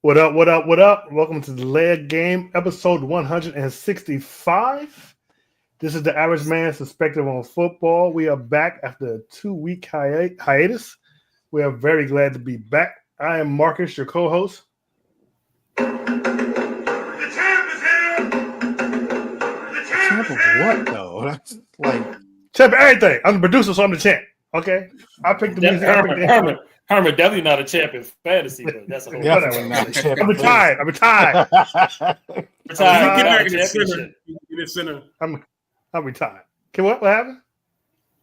What up? What up? What up? Welcome to the Leg Game, episode 165. This is the average man's perspective on football. We are back after a 2-week hiatus. We are very glad to be back. I am Marcus, your co-host. The champ is here. The champ Champ of is here. what though? That's like Champ of everything. I'm the producer, so I'm the champ. Okay? I picked the music. I picked the Herman definitely not a champ in fantasy, but that's a whole definitely not a champ. I'm retired. I'm retired. You get back in the center. championship. You get in the center. I'm retired. Can what happened?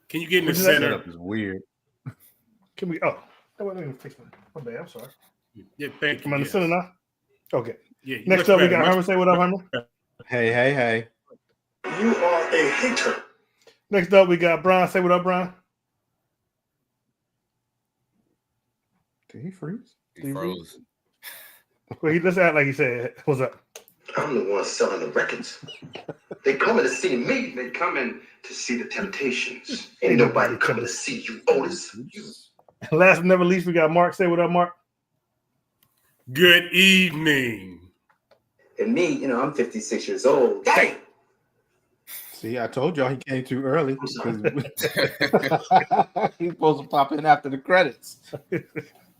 Can you get in the What did I center? Setup is weird. Can we? Oh, let me fix my bad. I'm sorry. Yeah, thank I'm you. in the center now. Okay. Yeah, you Next much up, we better, got much Herman. Say what up, Herman. Hey. You are a hater. Next up, we got Brian. Say what up, Brian. Did he freeze? He froze. Well, let's act like he said, "What's up?" I'm the one selling the records. They coming to see me. They coming to see the Temptations. Ain't nobody coming to see you, Otis. You. Last but never least, we got Mark. Say what up, Mark. Good evening. And me, I'm 56 years old. Hey! See, I told y'all he came too early. He's supposed to pop in after the credits.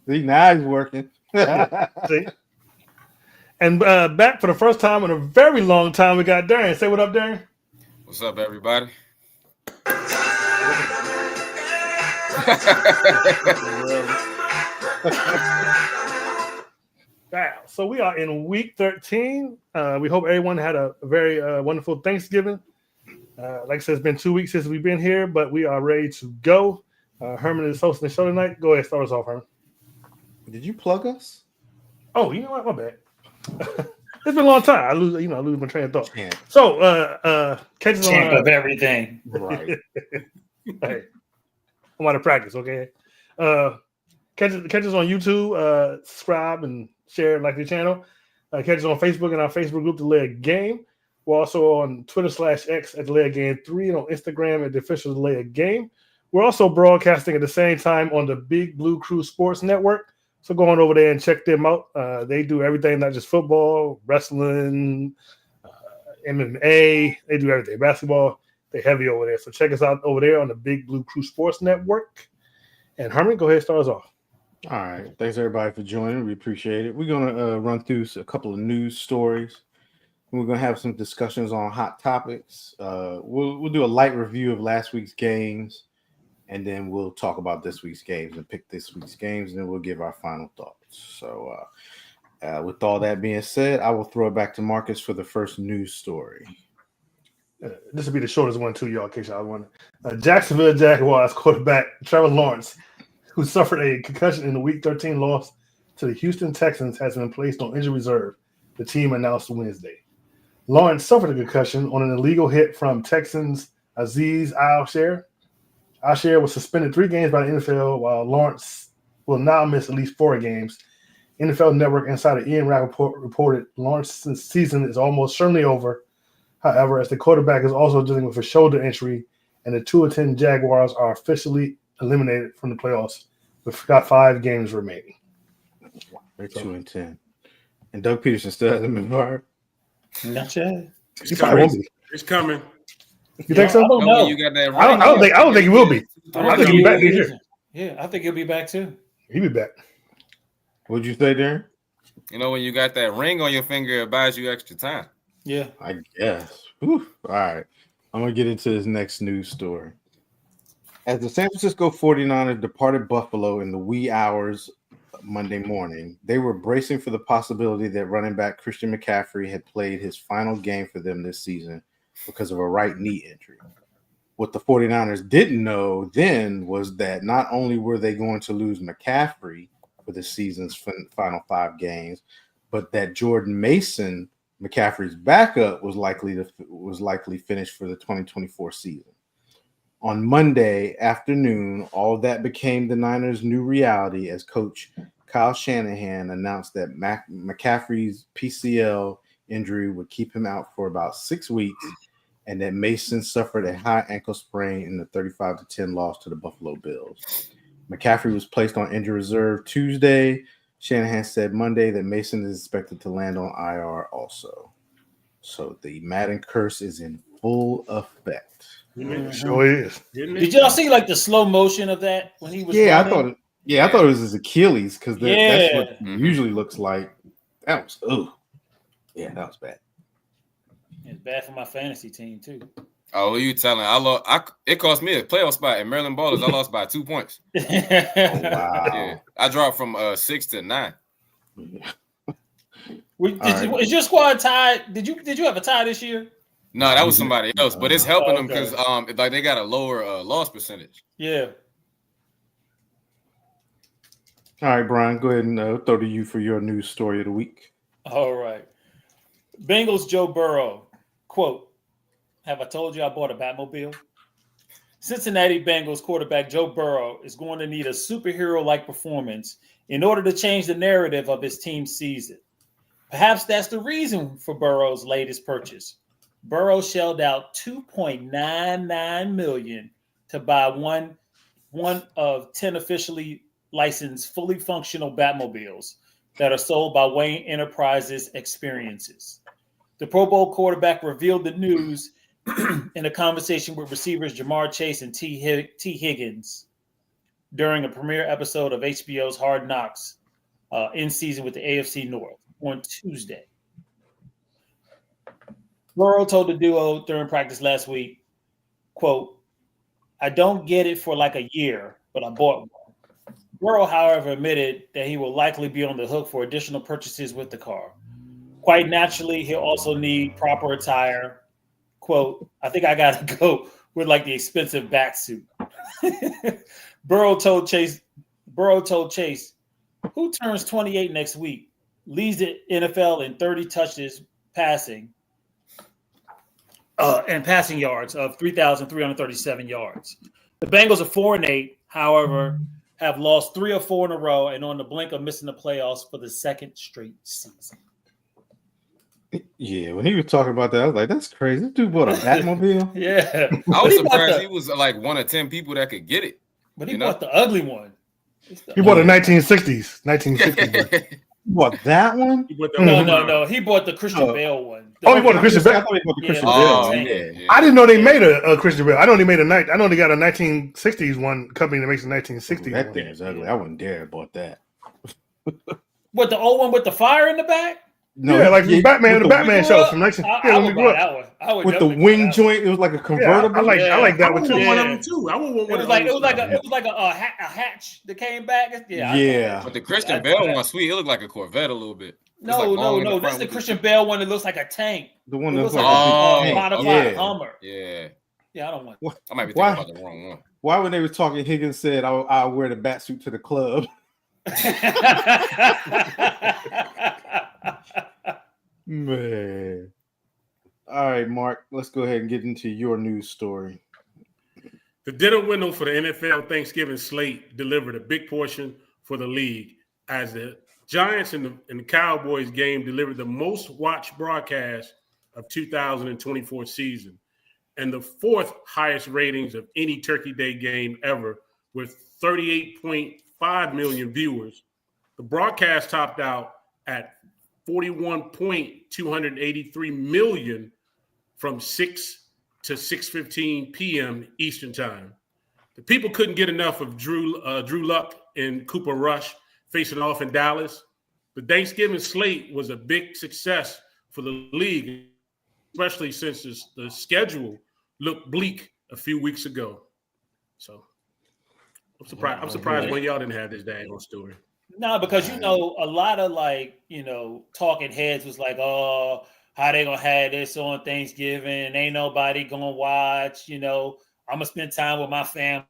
See, now he's working. See? And back for the first time in a very long time, we got Darren. Say what up, Darren. What's up, everybody? Wow. So we are in week 13. We hope everyone had a very wonderful Thanksgiving. Like I said, it's been 2 weeks since we've been here, but we are ready to go. Herman is hosting the show tonight. Go ahead, start us off, Herman. Did you plug us? Oh, you know what? My bad. It's been a long time. I lose my train of thought. Champ. So, catch us Champ on. of everything. Right. Hey, I'm out of practice. Okay. Catch us on YouTube. Subscribe and share, like the channel. Catch us on Facebook and our Facebook group, The Leg Game. We're also on Twitter/X at The Leg Game 3 and on Instagram at The Official The Leg Game. We're also broadcasting at the same time on the Big Blue Crew Sports Network. So go on over there and check them out. They do everything, not just football, wrestling, MMA. They do everything. Basketball, they're heavy over there. So check us out over there on the Big Blue Crew Sports Network. And Herman, go ahead and start us off. All right. Thanks, everybody, for joining. We appreciate it. We're going to run through a couple of news stories. We're going to have some discussions on hot topics. We'll do a light review of last week's games, and then we'll talk about this week's games and pick this week's games, and then we'll give our final thoughts. So with all that being said, I will throw it back to Marcus for the first news story. This will be the shortest one, too, y'all, in case y'all wonder. Jacksonville Jaguars quarterback Trevor Lawrence, who suffered a concussion in the Week 13 loss to the Houston Texans, has been placed on injury reserve, the team announced Wednesday. Lawrence suffered a concussion on an illegal hit from Texans' Azeez Al-Shaair. Al-Shaair was suspended 3 games by the NFL, while Lawrence will now miss at least 4 games. NFL Network insider Ian Rappaport reported Lawrence's season is almost certainly over. However, as the quarterback is also dealing with a shoulder injury, and the 2-10 Jaguars are officially eliminated from the playoffs. We've got 5 games remaining. They're 2-10. And Doug Peterson still hasn't been fired. Not yet. He probably won't be. It's coming. You think so? I don't know. You got that I don't think he will be. I think he'll be back this year. Yeah, I think he'll be back too. He'll be back. What'd you say, Darren? You know, when you got that ring on your finger, it buys you extra time. Yeah. I guess. Whew. All right. I'm going to get into this next news story. As the San Francisco 49ers departed Buffalo in the wee hours of Monday morning, they were bracing for the possibility that running back Christian McCaffrey had played his final game for them this season because of a right knee injury. What the 49ers didn't know then was that not only were they going to lose McCaffrey for the season's final 5 games, but that Jordan Mason, McCaffrey's backup, was likely finished for the 2024 season. On Monday afternoon, all of that became the Niners' new reality as coach Kyle Shanahan announced that McCaffrey's PCL injury would keep him out for about 6 weeks, and that Mason suffered a high ankle sprain in the 35-10 loss to the Buffalo Bills. McCaffrey was placed on injury reserve Tuesday. Shanahan said Monday that Mason is expected to land on IR also. So the Madden curse is in full effect. Sure is. Did y'all see like the slow motion of that when he was? Yeah, running? I thought it was his Achilles because that's what it Mhm. usually looks like. That was that was bad. It's bad for my fantasy team too. Oh, what are you telling? It cost me a playoff spot at Maryland Ballers. I lost by 2 points. Oh, wow. Yeah, I dropped from 6 to 9. Is your squad tied? Did you have a tie this year? No, that was somebody else, but it's helping them okay. because like they got a lower loss percentage. Yeah. All right, Brian, go ahead and throw to you for your news story of the week. All right. Bengals Joe Burrow, quote, "Have I told you I bought a Batmobile?" Cincinnati Bengals quarterback Joe Burrow is going to need a superhero-like performance in order to change the narrative of his team's season. Perhaps that's the reason for Burrow's latest purchase. Burrow shelled out $2.99 million to buy one of 10 officially licensed, fully functional Batmobiles that are sold by Wayne Enterprises Experiences. The Pro Bowl quarterback revealed the news in a conversation with receivers Jamar Chase and T. Higgins during a premiere episode of HBO's Hard Knocks in season with the AFC North on Tuesday. Burrow told the duo during practice last week, quote, "I don't get it for like a year, but I bought one." Burrow, however, admitted that he will likely be on the hook for additional purchases with the car. Quite naturally, he'll also need proper attire. Quote, "I think I got to go with like the expensive bat suit." Burrow told Chase, who turns 28 next week, leads the NFL in 30 touches passing and passing yards of 3,337 yards. The Bengals are 4-8, however, have lost 3 or 4 in a row and on the blink of missing the playoffs for the second straight season. Yeah, when he was talking about that, I was like, that's crazy. This dude bought a Batmobile? Yeah. I was surprised he was like one of 10 people that could get it. But he bought the ugly one. He bought a 1960s. 1960s. You bought that one? No. He bought the Christian Bale one. Oh, he bought the Christian Bale. I thought he bought the Christian Oh, Bale. yeah. I didn't know they made a Christian Bale. I know they made I know they got a 1960s one company that makes a 1960s That one. thing is ugly. I wouldn't dare have bought that. What, the old one with the fire in the back? No, Yeah, like the Batman show from 19. I Yeah, when we would grew buy up. that one. I would with the definitely buy wing that one. joint, it was like a convertible. I like that I one want too. one of Yeah. them too. I want one It was of like those. a hatch that came back. Yeah. But the Christian Bale one, sweet. It looked like a Corvette a little bit. No. This is the Christian Bale one that looks like a tank. The one It that's looks like like a a big modified tank. Hummer. Yeah. Yeah, I don't want. I might be Why? thinking about the wrong one. Why when they were talking, Higgins said, I'll wear the bat suit to the club. Man. All right, Mark, let's go ahead and get into your news story. The dinner window for the NFL Thanksgiving slate delivered a big portion for the league as the Giants and the Cowboys game delivered the most watched broadcast of 2024 season and the 4th highest ratings of any Turkey Day game ever with 38.5 million viewers. The broadcast topped out at 41.283 million from 6 to 6:15 p.m. Eastern Time. The people couldn't get enough of Drew Luck and Cooper Rush facing off in Dallas. The Thanksgiving slate was a big success for the league, especially since the schedule looked bleak a few weeks ago. So I'm surprised when y'all didn't have this dang story. No, because a lot of talking heads was like, oh, how they gonna have this on Thanksgiving? Ain't nobody gonna watch. I'm gonna spend time with my family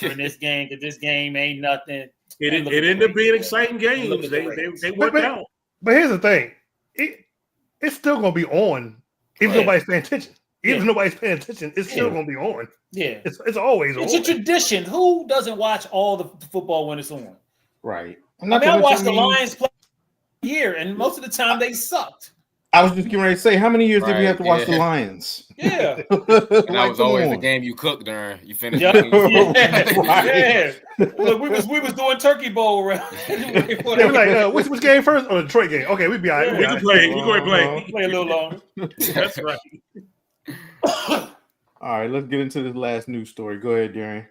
in this game because this game ain't nothing. It ended up being exciting games. They worked out. But here's the thing: it's still gonna be on, even if nobody's paying attention. Even if nobody's paying attention, it's still gonna be on. Yeah, it's always on. It's a tradition. Who doesn't watch all the football when it's on? Right. I watched the Lions play here, and most of the time they sucked. I was just getting ready to say, how many years did we Right, have to watch the yeah. Lions? Yeah. And that Like, was come always the on. game you cooked during. You finished. Yeah, Right. yeah. Look, we was doing Turkey Bowl around. Yeah, we're like, which game first? Or the Detroit game? Okay, we'd be all right. Yeah. We'd We be all can right. play. We go ahead and play. Play a little longer. That's right. All right, let's get into this last news story. Go ahead, Darian.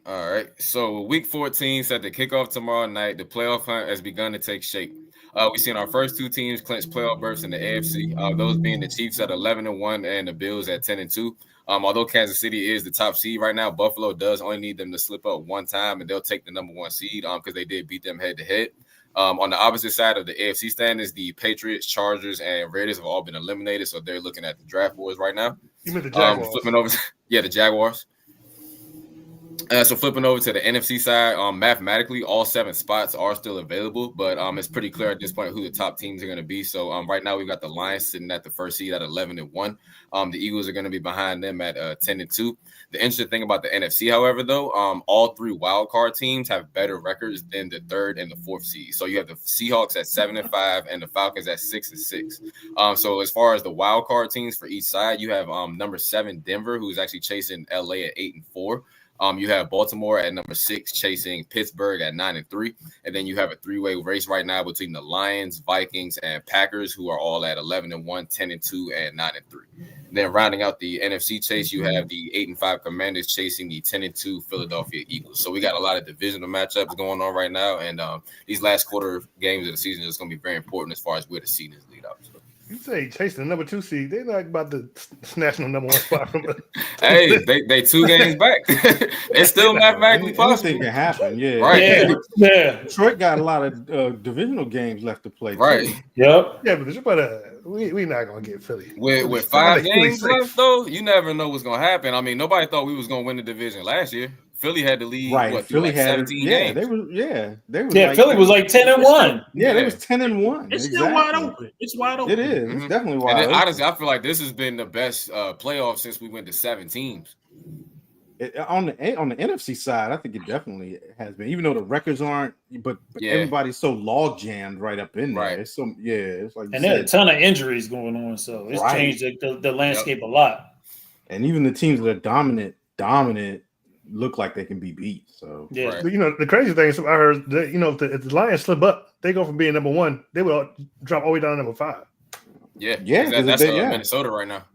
All right. So week 14 set to kick off tomorrow night. The playoff hunt has begun to take shape. We've seen our first two teams clinch playoff berths in the AFC. Those being the Chiefs at 11-1 and the Bills at 10-2. Although Kansas City is the top seed right now, Buffalo does only need them to slip up one time, and they'll take the number one seed because they did beat them head to head. On the opposite side of the AFC standings, the Patriots, Chargers, and Raiders have all been eliminated, so they're looking at the draft boards right now. You meant the Jaguars. Flipping over, the Jaguars. So flipping over to the NFC side, mathematically, all 7 spots are still available, but it's pretty clear at this point who the top teams are going to be. So right now we've got the Lions sitting at the first seed at 11-1. The Eagles are going to be behind them at 10-2. The interesting thing about the NFC, however, though, all 3 wild card teams have better records than the 3rd and the 4th seed. So you have the Seahawks at 7-5 and the Falcons at 6-6. So as far as the wild card teams for each side, you have number 7 Denver, who's actually chasing LA at 8-4. You have Baltimore at number 6 chasing Pittsburgh at 9-3. And then you have a 3-way race right now between the Lions, Vikings, and Packers, who are all at 11-1, 10-2, and 9-3. Then rounding out the NFC chase, you have the 8-5 Commanders chasing the 10-2 Philadelphia Eagles. So we got a lot of divisional matchups going on right now. And these last quarter games of the season is going to be very important as far as where the seasons lead up. So. You say chasing the number 2 seed. They're not about to snatch the number 1 spot from us. Hey, they 2 games back. It's still mathematically possible. Anything can happen, yeah. Right. Yeah. Detroit got a lot of divisional games left to play. Right. Too. Yep. Yeah, but we not gonna get Philly. With 5 games left, though, you never know what's gonna happen. I mean, nobody thought we was gonna win the division last year. Philly had the lead. Right. What, Philly like had 17 games. They were. Yeah, Philly was like 10-1. Yeah, they was 10-1. It's still wide open. It's wide open. It is. Mhm. It's definitely And wide then, open. honestly, I feel like this has been the best playoff since we went to 7 teams. On the NFC side, I think it definitely has been. Even though the records aren't, but Yeah. everybody's so log jammed right up in there. Right. It's so it's like you And there are a said. ton of injuries going on, so it's Right. changed the landscape a lot. And even the teams that are dominant look like they can be beat. So Yeah. Right. But, the crazy thing is, I heard that if the Lions slip up, they go from being number 1, they will drop all the way down to number 5. Yeah. Yeah, 'cause That's they- yeah. Minnesota right now.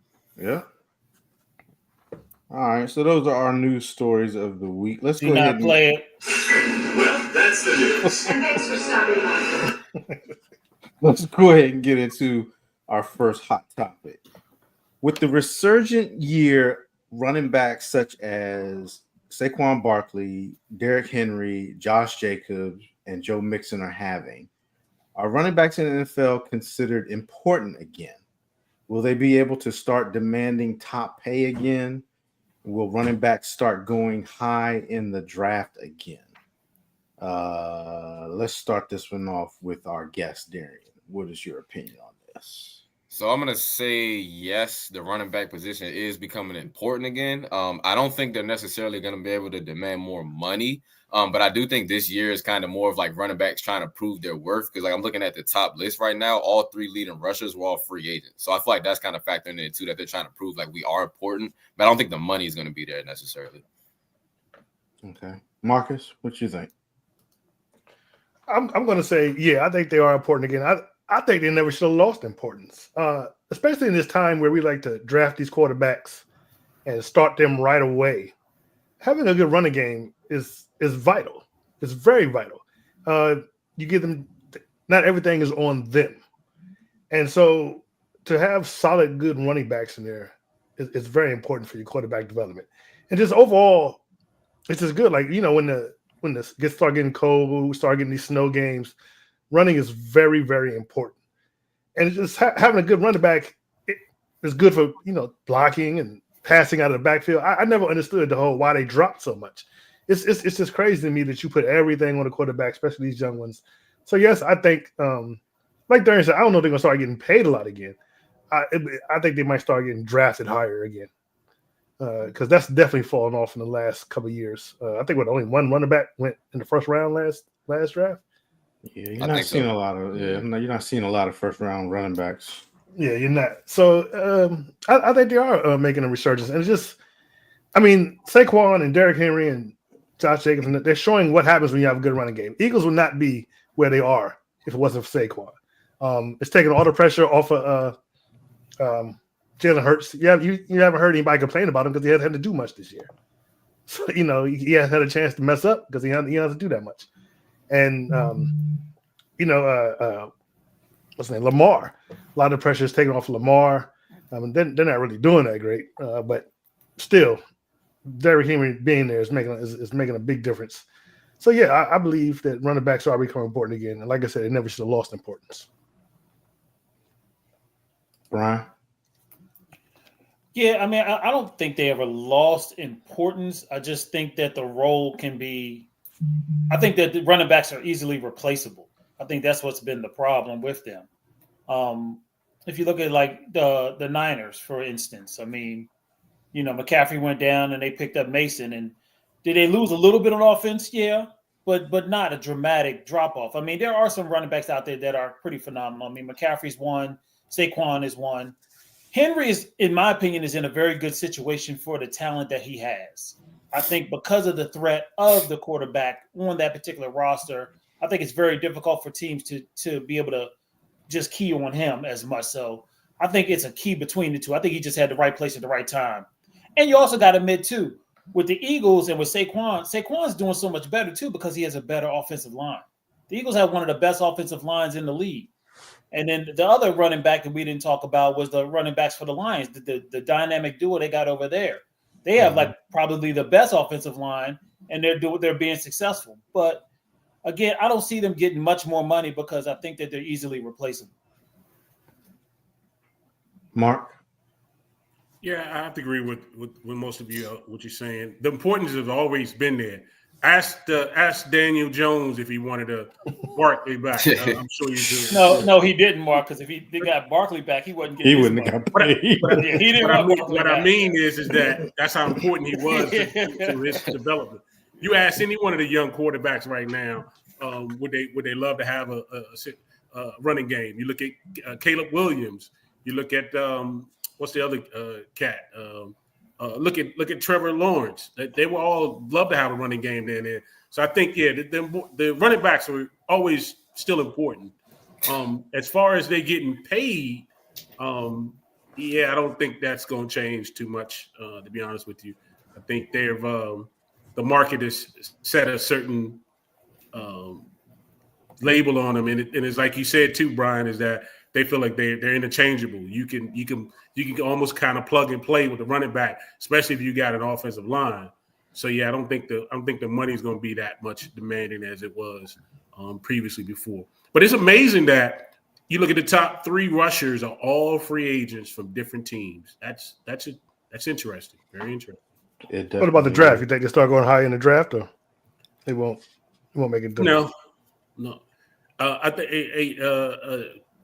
yeah. All right, so those are our news stories of the week. Let's Do go ahead not and play it. Well, that's the news. And thanks for stopping by. let's go ahead and get into our first hot topic. With the resurgent year running backs such as Saquon Barkley, Derrick Henry, Josh Jacobs, and Joe Mixon are having, are running backs in the NFL considered important again? Will they be able to start demanding top pay again? Will running backs start going high in the draft again? Let's start this one off with our guest, Darian. What is your opinion on this? So I'm gonna say yes, the running back position is becoming important again. I don't think they're necessarily gonna be able to demand more money. But I do think this year is kind of more of like running backs trying to prove their worth, because like I'm looking at the top list right now, all 3 leading rushers were all free agents. So I feel like that's kind of factoring in too, that they're trying to prove like we are important, but I don't think the money is going to be there necessarily. Okay, Marcus, what you think? I'm going to say, yeah, I think they are important again. I think they never should have lost importance, especially in this time where we like to draft these quarterbacks and start them right away. Having a good running game is vital. It's very vital. You give them, not everything is on them. And so to have solid, good running backs in there is very important for your quarterback development. And just overall, it's just good. Like, when this start getting cold, we start getting these snow games, running is very, very important. And just having a good running back is good for, blocking and passing out of the backfield. I never understood the whole why they dropped so much. It's just crazy to me that you put everything on the quarterback, especially these young ones. So yes, I think, like Darren said, I don't know if they're gonna start getting paid a lot again. I think they might start getting drafted higher again, because that's definitely fallen off in the last couple of years. I think only one running back went in the first round last draft. Yeah, you're not seeing a lot of you're not seeing a lot of first round running backs. Yeah, you're not. So I think they are making a resurgence, and it's just, I mean, Saquon and Derrick Henry and Josh Jacobs, they're showing what happens when you have a good running game. Eagles would not be where they are if it wasn't for Saquon. It's taking all the pressure off of Jalen Hurts. You haven't heard anybody complain about him because he hasn't had to do much this year. So he hasn't had a chance to mess up because he doesn't do that much. And what's his name? Lamar. A lot of the pressure is taken off of Lamar. They're not really doing that great, but still, Derrick Henry being there is making a big difference. So yeah, I believe that running backs are becoming important again. And like I said, they never should have lost importance. Brian? Yeah, I mean, I don't think they ever lost importance. I just think that the role can be. I think that the running backs are easily replaceable. I think that's what's been the problem with them. If you look at like the Niners, for instance, I mean, McCaffrey went down and they picked up Mason. And did they lose a little bit on offense? Yeah, but not a dramatic drop off. I mean, there are some running backs out there that are pretty phenomenal. I mean, McCaffrey's one, Saquon is one. Henry is, in my opinion, is in a very good situation for the talent that he has. I think because of the threat of the quarterback on that particular roster, I think it's very difficult for teams to be able to just key on him as much. So I think it's a key between the two. I think he just had the right place at the right time. And you also got to admit, too, with the Eagles and with Saquon's doing so much better, too, because he has a better offensive line. The Eagles have one of the best offensive lines in the league. And then the other running back that we didn't talk about was the running backs for the Lions, the dynamic duo they got over there. They have like probably the best offensive line, and they're being successful. But again, I don't see them getting much more money because I think that they're easily replaceable. Mark? Yeah, I have to agree with most of you what you're saying. The importance has always been there. Ask Daniel Jones if he wanted to Barkley back. I'm sure you do. No, he didn't, Mark. Because if they got Barkley back, he wasn't getting. He wouldn't have got paid. What I mean is that that's how important he was to his development. You ask any one of the young quarterbacks right now, would they love to have a running game? You look at Caleb Williams. You look at what's the other cat? Look at Trevor Lawrence. They will all love to have a running game there. So I think, the running backs are always still important. As far as they getting paid, I don't think that's going to change too much, to be honest with you. I think the market has set a certain label on them. And it's like you said too, Brian, is that they feel like they're interchangeable. You can almost kind of plug and play with the running back, especially if you got an offensive line. So yeah, I don't think the money is going to be that much demanding as it was previously before. But it's amazing that you look at the top 3 rushers are all free agents from different teams. That's interesting. Very interesting. What about the draft? You think they start going high in the draft, or they won't make it? No.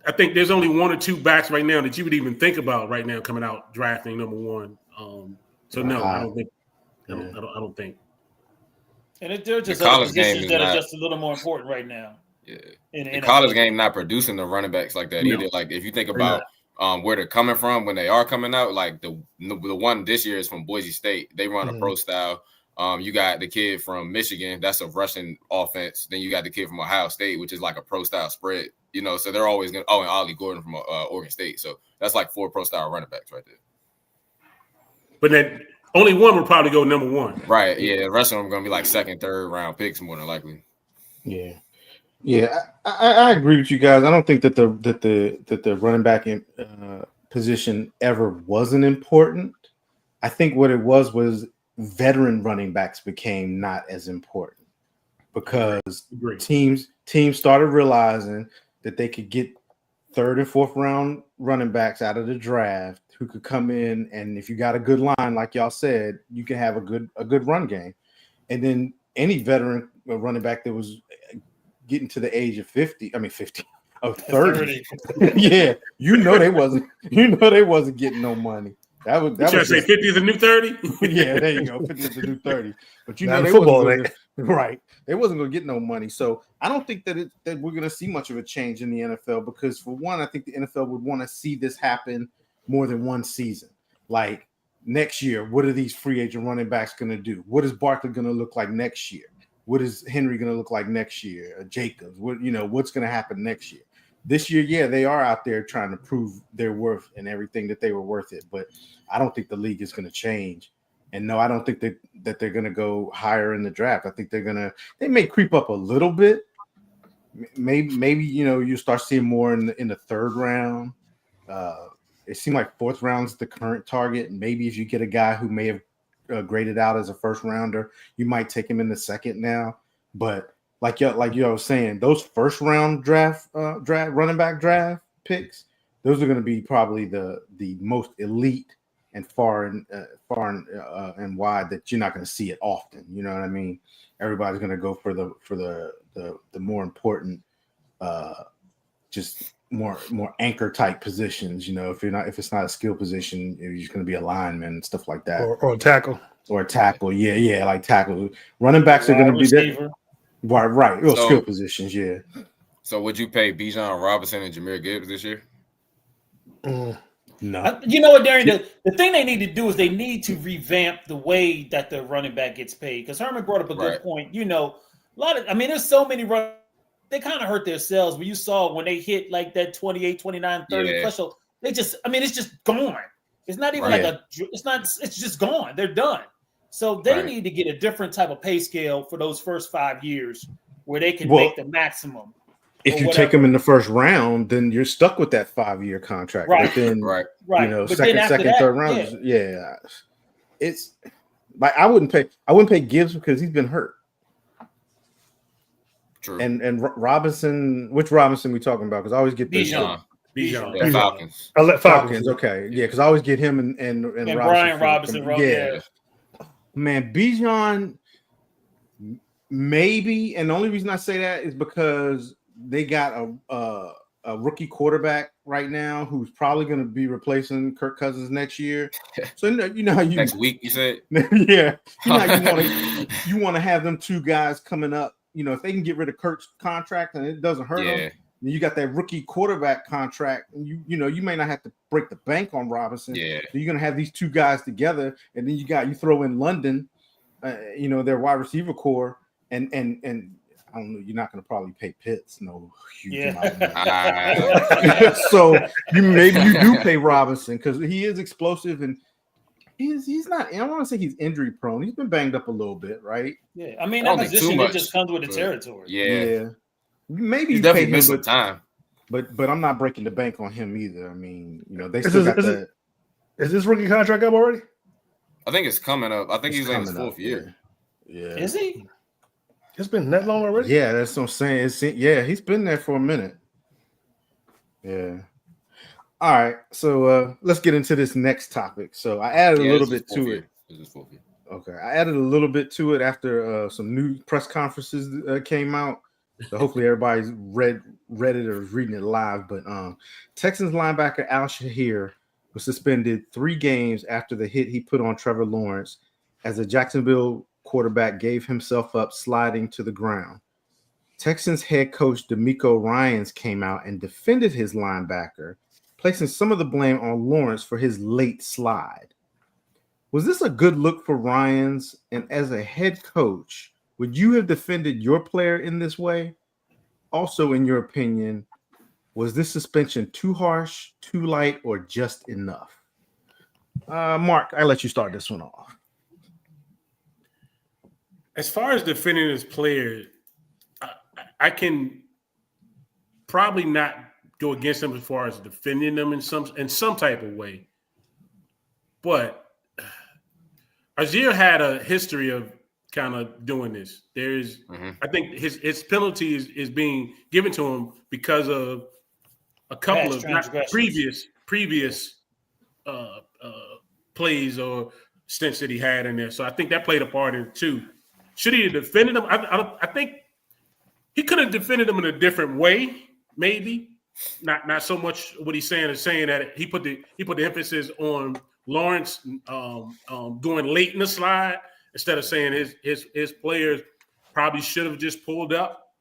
I think there's only 1 or 2 backs right now that you would even think about right now coming out drafting number 1. No, I don't think. I don't think. And they're just other positions that are just a little more important right now. Yeah, the college game not producing the running backs like that either. Like if you think about where they're coming from when they are coming out, like the one this year is from Boise State. They run a pro style. You got the kid from Michigan, that's a rushing offense. Then you got the kid from Ohio State, which is like a pro style spread. So they're always going to. Oh, and Ollie Gordon from Oregon State. So that's like 4 pro style running backs right there. But then only one will probably go number 1. Right. Yeah. The rest of them are going to be like 2nd, 3rd round picks more than likely. Yeah. Yeah. I agree with you guys. I don't think that the running back position ever wasn't important. I think what it was veteran running backs became not as important because teams started realizing that they could get 3rd and 4th round running backs out of the draft who could come in, and if you got a good line, like y'all said, you can have a good run game. And then any veteran running back that was getting to the age of 30. Yeah, they wasn't getting no money. That was say 50 is the new 30? Yeah, there you go. 50 is the new 30. But football, Right. They wasn't going to get no money. So I don't think that we're going to see much of a change in the NFL because, for one, I think the NFL would want to see this happen more than one season. Like next year, what are these free agent running backs going to do? What is Barkley going to look like next year? What is Henry going to look like next year? Jacobs, what's going to happen next year? This year, yeah, they are out there trying to prove their worth and everything that they were worth it. But I don't think the league is going to change. And no, I don't think that they're going to go higher in the draft. I think they may creep up a little bit. Maybe you start seeing more in the third round. It seemed like fourth round's the current target. Maybe if you get a guy who may have graded out as a first rounder, you might take him in the second now. But like you was saying, those first round draft running back draft picks, those are going to be probably the most elite and far and wide that you're not going to see it often. You know what I mean? Everybody's going to go for the more important, just more anchor type positions. If it's not a skill position, you're just going to be a lineman and stuff like that, or a tackle. Or a tackle, yeah, like tackle. Running backs are going to be there. Right. Well, skill positions, yeah. So would you pay Bijan Robinson and Jahmyr Gibbs this year? No. You know what, Darian? The thing they need to do is they need to revamp the way that the running back gets paid. Because Herman brought up a good point. There's so many they kind of hurt themselves. When you saw when they hit like that 28, 29, 30 threshold, it's just gone. It's not even it's just gone. They're done. So they need to get a different type of pay scale for those first 5 years where they can make the maximum. If you take them in the first round, then you're stuck with that 5-year contract. Right. But then, But second, third round, it's like I wouldn't pay Gibbs because he's been hurt. True. And Robinson, which Robinson we talking about? Because I always get Bijan. Falcons. I let Falcons. Okay, yeah, because I always get him and Robinson Brian Robinson. Man, Bijan maybe, and the only reason I say that is because they got a rookie quarterback right now who's probably going to be replacing Kirk Cousins next year. So you know how you next week you said, yeah, you want to have them two guys coming up. If they can get rid of Kirk's contract and it doesn't hurt them, then you got that rookie quarterback contract, and you may not have to break the bank on Robinson. Yeah, so you're going to have these two guys together, and then you throw in London, their wide receiver core, and I don't know, you're not going to probably pay Pitts no huge amount of money. So maybe you do pay Robinson because he is explosive and he's not. I don't want to say he's injury prone. He's been banged up a little bit, right? Yeah, I mean that position it just comes with the territory. Yeah. Maybe he's you definitely pay missed him, some time. But I'm not breaking the bank on him either. I mean, they Is still got that. Is this rookie contract up already? I think it's coming up. I think he's in his fourth year. Yeah. Is he? It's been that long already? Yeah, that's what I'm saying. He's been there for a minute. Yeah. All right. So let's get into this next topic. So I added a little bit to it. Okay. I added a little bit to it after some new press conferences came out. So hopefully everybody's read it or is reading it live. But Texans linebacker Al Shahir was suspended 3 games after the hit he put on Trevor Lawrence as the Jacksonville quarterback gave himself up sliding to the ground. Texans head coach DeMeco Ryans came out and defended his linebacker, placing some of the blame on Lawrence for his late slide. Was this a good look for Ryans? And as a head coach, would you have defended your player in this way? Also, in your opinion, was this suspension too harsh, too light, or just enough? Mark, I'll let you start this one off. As far as defending his player, I can probably not go against them as far as defending them in some type of way. But Azir had a history of kind of doing this. I think his penalty is being given to him because of a couple of previous plays or stints that he had in there. So I think that played a part in it too. Should he have defended him? I think he could have defended him in a different way, maybe. Not so much what he's saying is saying that he put the emphasis on Lawrence going late in the slide instead of saying his players probably should have just pulled up.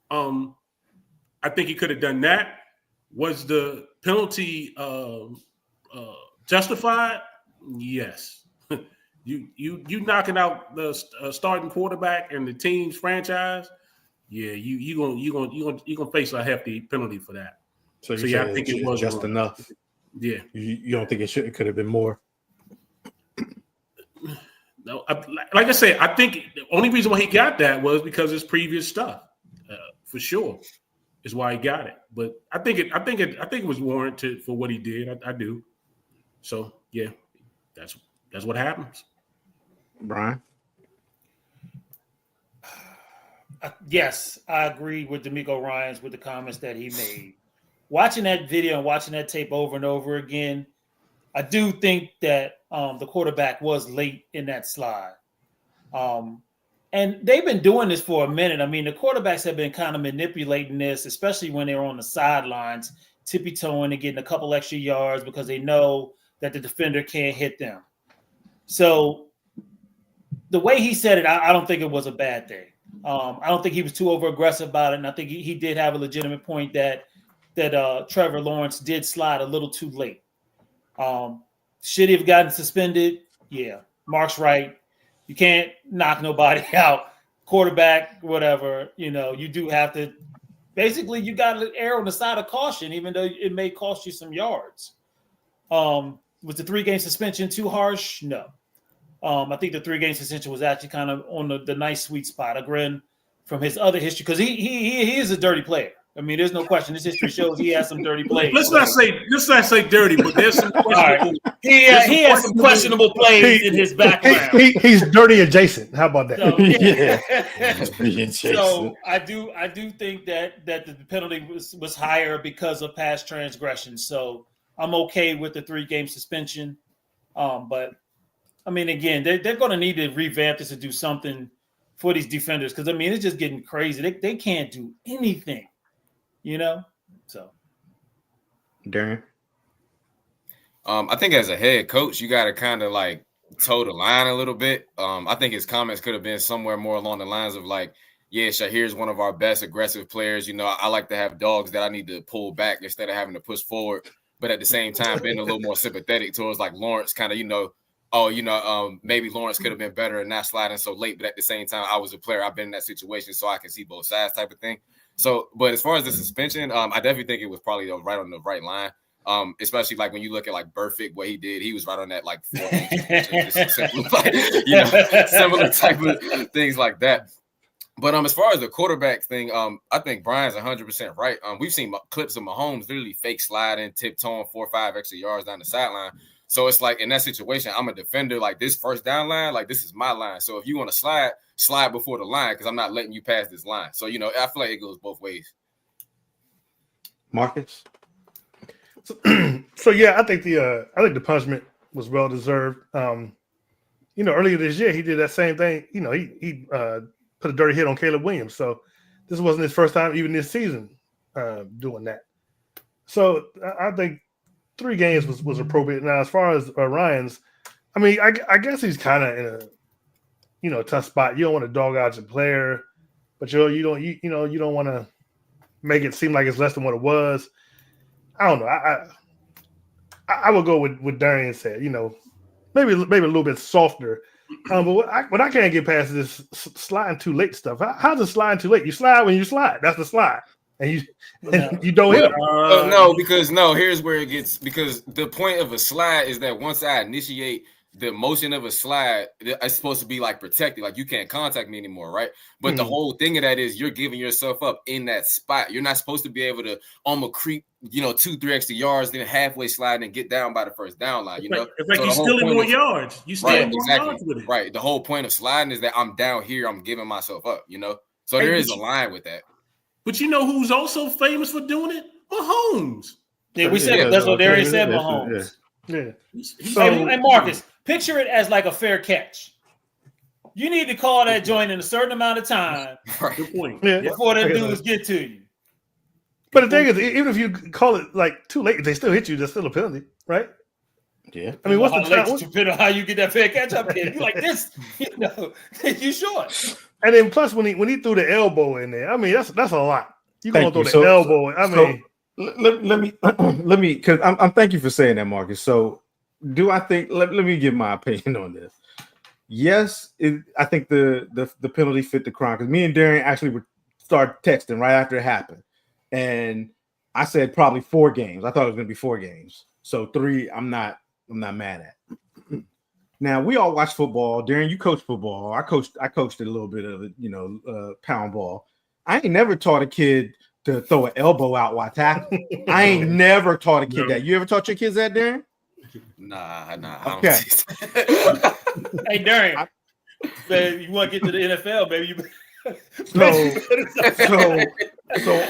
I think he could have done that. Was the penalty justified? Yes. You knocking out the starting quarterback and the team's franchise. Yeah, you gonna face a hefty penalty for that. So yeah, I think it was just enough. Yeah. You don't think it could have been more? No, like I said, I think the only reason why he got that was because his previous stuff, for sure, is why he got it. But I think it was warranted for what he did. I do. So yeah, that's what happens. Brian? Yes, I agree with D'Amico Ryans with the comments that he made. Watching that video and watching that tape over and over again, I do think that the quarterback was late in that slide. And they've been doing this for a minute. I mean, the quarterbacks have been kind of manipulating this, especially when they're on the sidelines, tippy-toeing and getting a couple extra yards because they know that the defender can't hit them. So the way he said it, I don't think it was a bad thing. I don't think he was too over-aggressive about it, and I think he did have a legitimate point that Trevor Lawrence did slide a little too late. Should he have gotten suspended? Yeah, Mark's right. You can't knock nobody out. Quarterback, whatever, you do have to – basically, you got to err on the side of caution, even though it may cost you some yards. Was the 3-game suspension too harsh? No. I think the 3-game suspension was actually kind of on the nice sweet spot. Again, from his other history, because he is a dirty player. I mean, there's no question. His history shows he has some dirty plays. Let's not say dirty, but there's some questionable. He has some questionable plays in his background. He's dirty adjacent. How about that? So I do think that the penalty was higher because of past transgressions. So I'm okay with the 3-game suspension. But I mean, again, they're going to need to revamp this and do something for these defenders because I mean it's just getting crazy. They can't do anything. So Darren? I think as a head coach, you got to kind of like toe the line a little bit. I think his comments could have been somewhere more along the lines of like, yeah, Shahir's one of our best aggressive players. I like to have dogs that I need to pull back instead of having to push forward. But at the same time, being a little more sympathetic towards like Lawrence, kind of, maybe Lawrence could have been better and not sliding so late. But at the same time, I was a player. I've been in that situation, so I can see both sides type of thing. So, but as far as the suspension, I definitely think it was probably right on the right line. Especially like when you look at like Burfict, what he did, he was right on that like 4 similar type of things like that. But as far as the quarterback thing, I think Brian's 100% right. We've seen clips of Mahomes literally fake sliding, tiptoeing 4 or 5 extra yards down the sideline. So it's like in that situation, I'm a defender. Like this first down line, like this is my line. So if you want to slide before the line because I'm not letting you pass this line. So I feel like it goes both ways. Marcus? So yeah, I think the punishment was well deserved. Earlier this year he did that same thing. He put a dirty hit on Caleb Williams. So this wasn't his first time even this season doing that. So I think 3 games was appropriate. Now as far as Ryans, I mean I guess he's kind of in a tough spot. You don't want to dog out your player, but you don't want to make it seem like it's less than what it was. I don't know. I would go with Darian said. Maybe a little bit softer. But what I can't get past is this sliding too late stuff. How's it sliding too late? You slide when you slide. That's the slide, and you don't hit them. Here's where it gets, because the point of a slide is that once I initiate the motion of a slide, it's supposed to be like protected, like you can't contact me anymore, right? But the whole thing of that is you're giving yourself up in that spot. You're not supposed to be able to almost creep, 2-3 extra yards, then halfway slide and get down by the first down line. It's like you're stealing more yards. You stealing more yards with it. Right. The whole point of sliding is that I'm down here, I'm giving myself up. So there is a line with that. But you know who's also famous for doing it? Mahomes. Yeah, we said that's what Darian said. Mahomes. Yeah. Hey, Marcus, picture it as like a fair catch. You need to call that joint in a certain amount of time. Good point. Before the dudes get to you. But the thing is, even if you call it like too late, if they still hit you, that's still a penalty, right? Yeah. I mean, what's the time? Depending on how you get that fair catch up here. You like this, you short. And then plus when he threw the elbow in there, I mean that's a lot. You gonna Thank throw you. the elbow? I mean, let me because I'm thank you for saying that, Marcus. So do I think? Let me give my opinion on this. Yes, I think the penalty fit the crime because me and Darian actually would start texting right after it happened, and I said probably 4 games. I thought it was going to be 4 games, so 3. I'm not mad at. Now we all watch football. Darian, you coach football. I coached a little bit of it, pound ball. I ain't never taught a kid to throw an elbow out while tackling. I ain't never taught a kid that. You ever taught your kids that, Darren? Nah. Okay. Hey, Darian, man, you want to get to the NFL, baby? So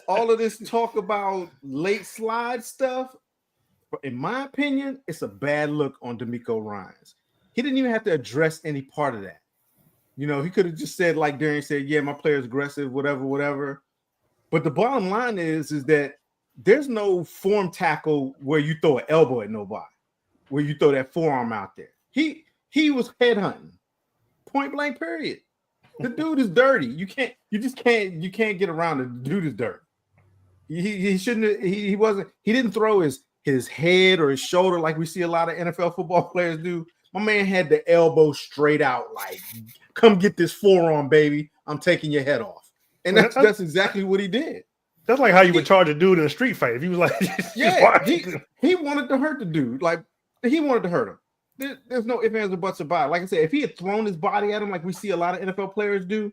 all of this talk about late slide stuff, in my opinion, it's a bad look on DeMeco Ryans. He didn't even have to address any part of that. He could have just said, like Darian said, yeah, my player's aggressive, whatever. But the bottom line is that there's no form tackle where you throw an elbow at nobody, where you throw that forearm out there. He was headhunting, point blank, period. The dude is dirty. You can't get around it. The dude is dirty. He shouldn't. He wasn't. He didn't throw his head or his shoulder like we see a lot of NFL football players do. My man had the elbow straight out, like, come get this forearm, baby. I'm taking your head off. And that's exactly what he did. That's like how you would charge a dude in a street fight if he was like, yeah, he wanted to hurt the dude. Like, he wanted to hurt him. There's no ifs, ands, or buts about it. Like I said, if he had thrown his body at him like we see a lot of NFL players do,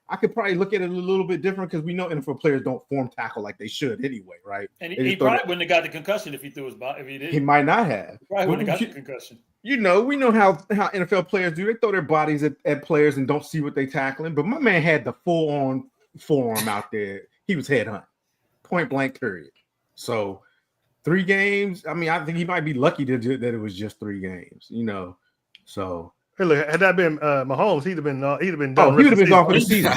I could probably look at it a little bit different because we know NFL players don't form tackle like they should anyway, right? And he probably wouldn't have got the concussion if he threw his body. If he did, he might not have. He probably wouldn't have got the concussion. We know how NFL players do. They throw their bodies at players and don't see what they tackling. But my man had the full-on forearm out there. He was headhunting, point blank, period. So 3 games. I mean, I think he might be lucky that it was just 3 games. So. Hey, look, had that been Mahomes, he'd have been done. Oh, he would have been gone for the season.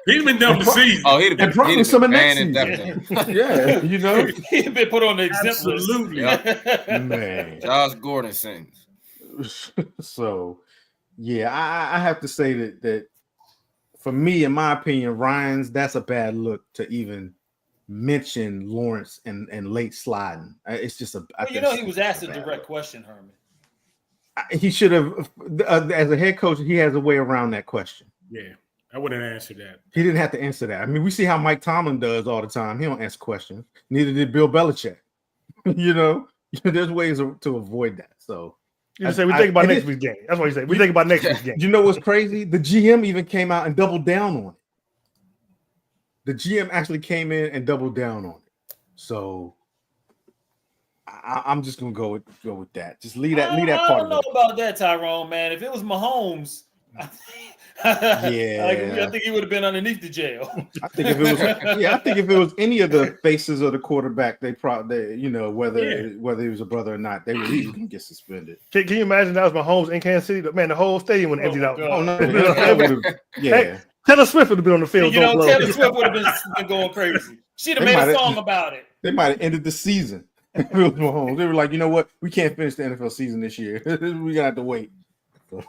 He'd been done for the season. Oh, he'd have been probably some of next season. Yeah, he'd been put on the exempt list. Absolutely. Man. Josh Gordon sings. So, yeah, I have to say that for me, in my opinion, Ryans, that's a bad look to even mention Lawrence and late sliding. It's just he was asked a direct question, Herman. He should have, as a head coach, he has a way around that question. Yeah, I wouldn't answer that. He didn't have to answer that. I mean, we see how Mike Tomlin does all the time. He don't answer questions. Neither did Bill Belichick. There's ways to avoid that. So you say we think about next week's game. That's what you say. We think about next week's game. You know what's crazy? The GM even came out and doubled down on it. The GM actually came in and doubled down on it. So I'm just gonna go with that. Just leave that part. I don't know about that, Tyrone. Man, if it was Mahomes, I think he would have been underneath the jail. I think if it was any of the faces of the quarterback, they probably, whether he was a brother or not, they were easily gonna get suspended. Can you imagine that was Mahomes in Kansas City? Man, the whole stadium would have emptied out. Oh no, Hey, Taylor Swift would have been on the field. Taylor Swift would have been going crazy. She'd have made a song about it. They might have ended the season. They were like, you know what? We can't finish the NFL season this year. We gotta have to wait. So.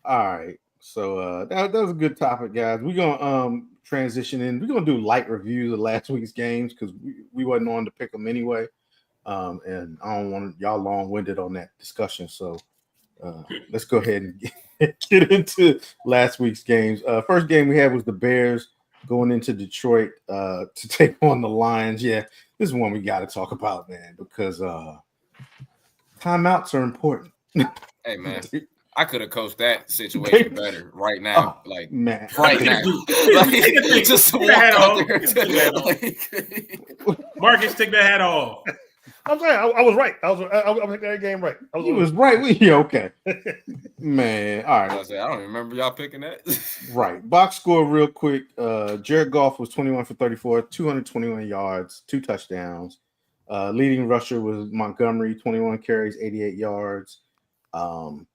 All right. So that was a good topic, guys. We're gonna transition in. We're gonna do light reviews of last week's games because we wasn't on to pick them anyway. And I don't want y'all long-winded on that discussion. So let's go ahead and get into last week's games. First game we had was the Bears going into Detroit to take on the Lions. Yeah, this is one we got to talk about, man, because timeouts are important. Hey, man, I could have coached that situation better right now. Man, right now. Just walk out there. Marcus, take that hat off. I'm saying I was right. I was making that game right. He was right. Yeah, okay. Man, all right. I don't even remember y'all picking that. Right. Box score real quick. Jared Goff was 21 for 34, 221 yards, 2 touchdowns. Leading rusher was Montgomery, 21 carries, 88 yards. And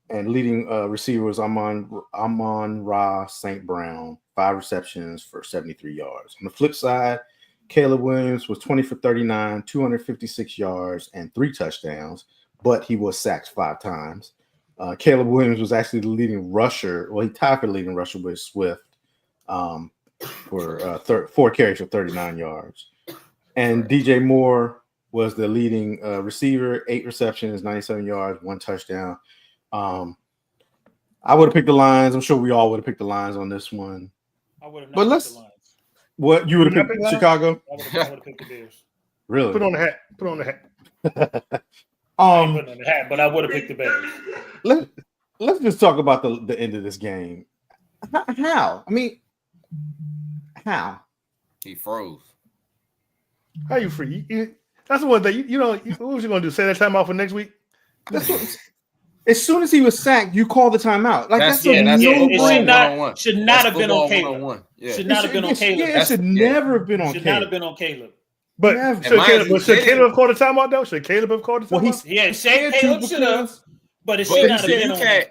leading receiver was Amon-Ra St. Brown, 5 receptions for 73 yards. On the flip side, Caleb Williams was 20 for 39, 256 yards, and 3 touchdowns, but he was sacked 5 times. Caleb Williams was actually the leading rusher. Well, he tied for the leading rusher with Swift for 4 carries for 39 yards. And DJ Moore was the leading receiver, 8 receptions, 97 yards, 1 touchdown. I would have picked the Lions. I'm sure we all would have picked the Lions on this one. I would have But not let's- picked the Lions. What you would have picked Lions? Chicago? I would have picked the Bears. Really? Put on the hat. Put on the hat. I ain't putting on the hat, but I would have picked the Bears. Let's just talk about the end of this game. How? I mean, how? He froze. How you free? That's the one thing. You know, what was you gonna do? Say that time out for next week? That's what, as soon as he was sacked, you call the timeout. Like that's a it no-brainer. should not have been on Caleb. 101. Yeah. Should not have been on Caleb. Yeah, it should never have been on Should not have Caleb. been on Caleb. But Never. should Caleb have called a timeout though? Should Caleb have called a Well, timeout? Yeah, Shane Caleb should have, but it But should not have you been on.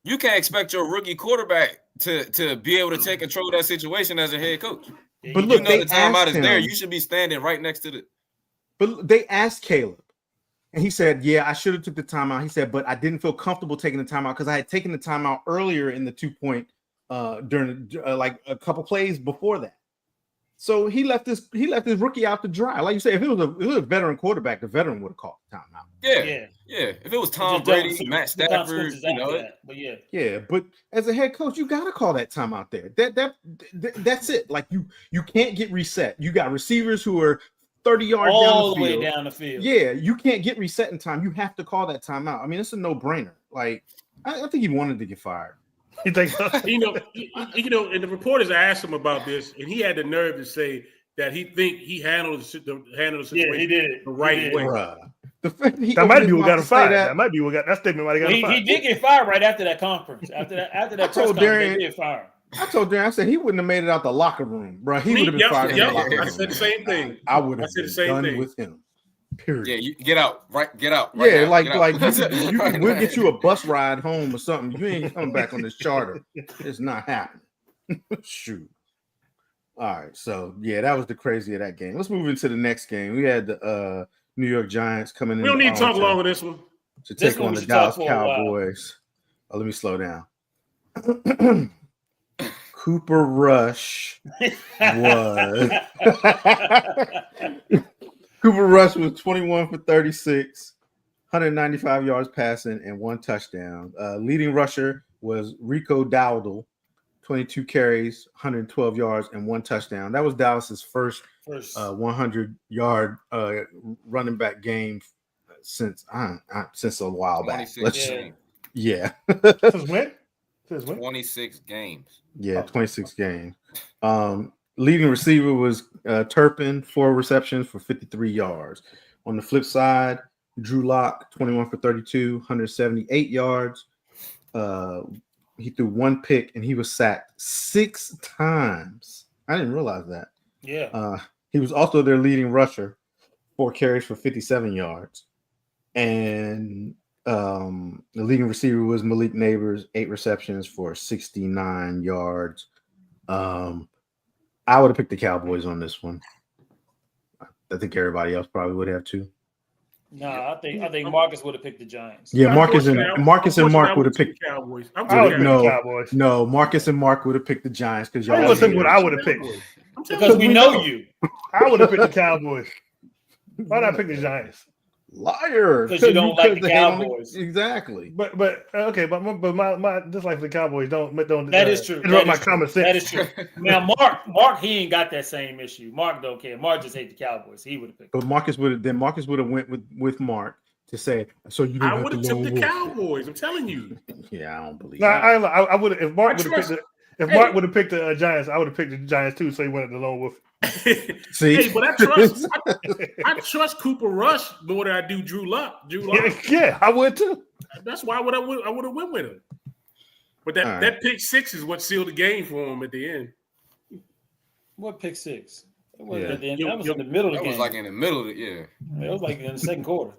you can't expect your rookie quarterback to be able to take control of that situation as a head coach. But You look, know they the timeout asked is him. there. You should be standing right next to the. But they asked Caleb, and he said, "Yeah, I should have took the timeout." He said, "But I didn't feel comfortable taking the timeout because I had taken the timeout earlier in the 2-point during like a couple plays before that." So he left his rookie out to dry. Like you say, if it was a veteran quarterback, the veteran would have called the timeout. Yeah. If it was Tom Brady, Matt Stafford, you know, but yeah. Yeah, but as a head coach, you gotta call that timeout there. That's it. Like you can't get reset. You got receivers who are 30 yards All down the the field. way down the field. Yeah, you can't get reset in time. You have to call that timeout. I mean, it's a no-brainer. Like, I think he wanted to get fired. You think so? You know, and the reporters asked him about this, and he had the nerve to say that he think he handled the situation Yeah, he did the right He did. way. Bruh. The fact he That might opened be his what got mouth him to say fired. that- That might be what got that statement might have got him He fired. did get fired right after that conference. After that press told conference, Darian- they did fire. I told Darren, I said he wouldn't have made it out the locker room, bro. He would have been Yep, fired in yep. the locker room. I said the same thing. I would I have said the been same done thing. with him. Period. yeah, you get out, right? Get out. Right Yeah, now, like get out. we'll get you a bus ride home or something. You ain't coming back on this charter. It's not happening. Shoot. All right, so yeah, that was the crazy of that game. Let's move into the next game. We had the New York Giants coming in. We don't need to talk long on this one. to This take one on we the should talk Dallas for a while. Cowboys. Oh, let me slow down. Cooper Rush was Cooper Rush was 21 for 36, 195 yards passing, and 1 touchdown. Leading rusher was Rico Dowdle, 22 carries, 112 yards, and 1 touchdown. That was Dallas's first 100-yard running back game since a while back. 26 games. Yeah. Since when? 26 games. Yeah, 26 games. Leading receiver was Turpin, 4 receptions for 53 yards. On the flip side, Drew Lock, 21 for 32, 178 yards. He threw 1 pick and he was sacked 6 times. I didn't realize that. Yeah. He was also their leading rusher, 4 carries for 57 yards. And the leading receiver was Malik Neighbors, 8 receptions for 69 yards. I would have picked the Cowboys on this one. I think everybody else probably would have too. No, I think Marcus would have picked the Giants. Yeah, Marcus and Mark Unfortunately, would have I picked. the Cowboys. I would have picked No. the Cowboys. No, Marcus and Mark would have picked the Giants because I y'all. was thinking what I would have picked. Because we know you. I would have picked the Cowboys. Why did I pick the Giants? Liar. 'Cause you don't like the they hate Cowboys. Exactly. But okay, but my dislike for the Cowboys don't That is true. interrupt That my is true. common sense. That is true. Now, Mark, he ain't got that same issue. Mark don't care. Mark just hate the Cowboys. He would have picked. But Marcus would have went with Mark to say, so you don't I have would to have took lone the wolf. Would I'm telling you. Yeah, I don't believe No, that. I would have if Mark I would have picked trust- if Mark would have picked the Giants, I would have picked the Giants too. So he went at the lone wolf. See, Hey, but I trust Cooper Rush more than I do Drew Luck. Yeah, I would too. That's why I would have went with him. But All right. that pick 6 is what sealed the game for him at the end. What pick 6? It wasn't Yeah. at the end. That was in the middle of the That game. was like in the middle of it, yeah. It was like in the second quarter.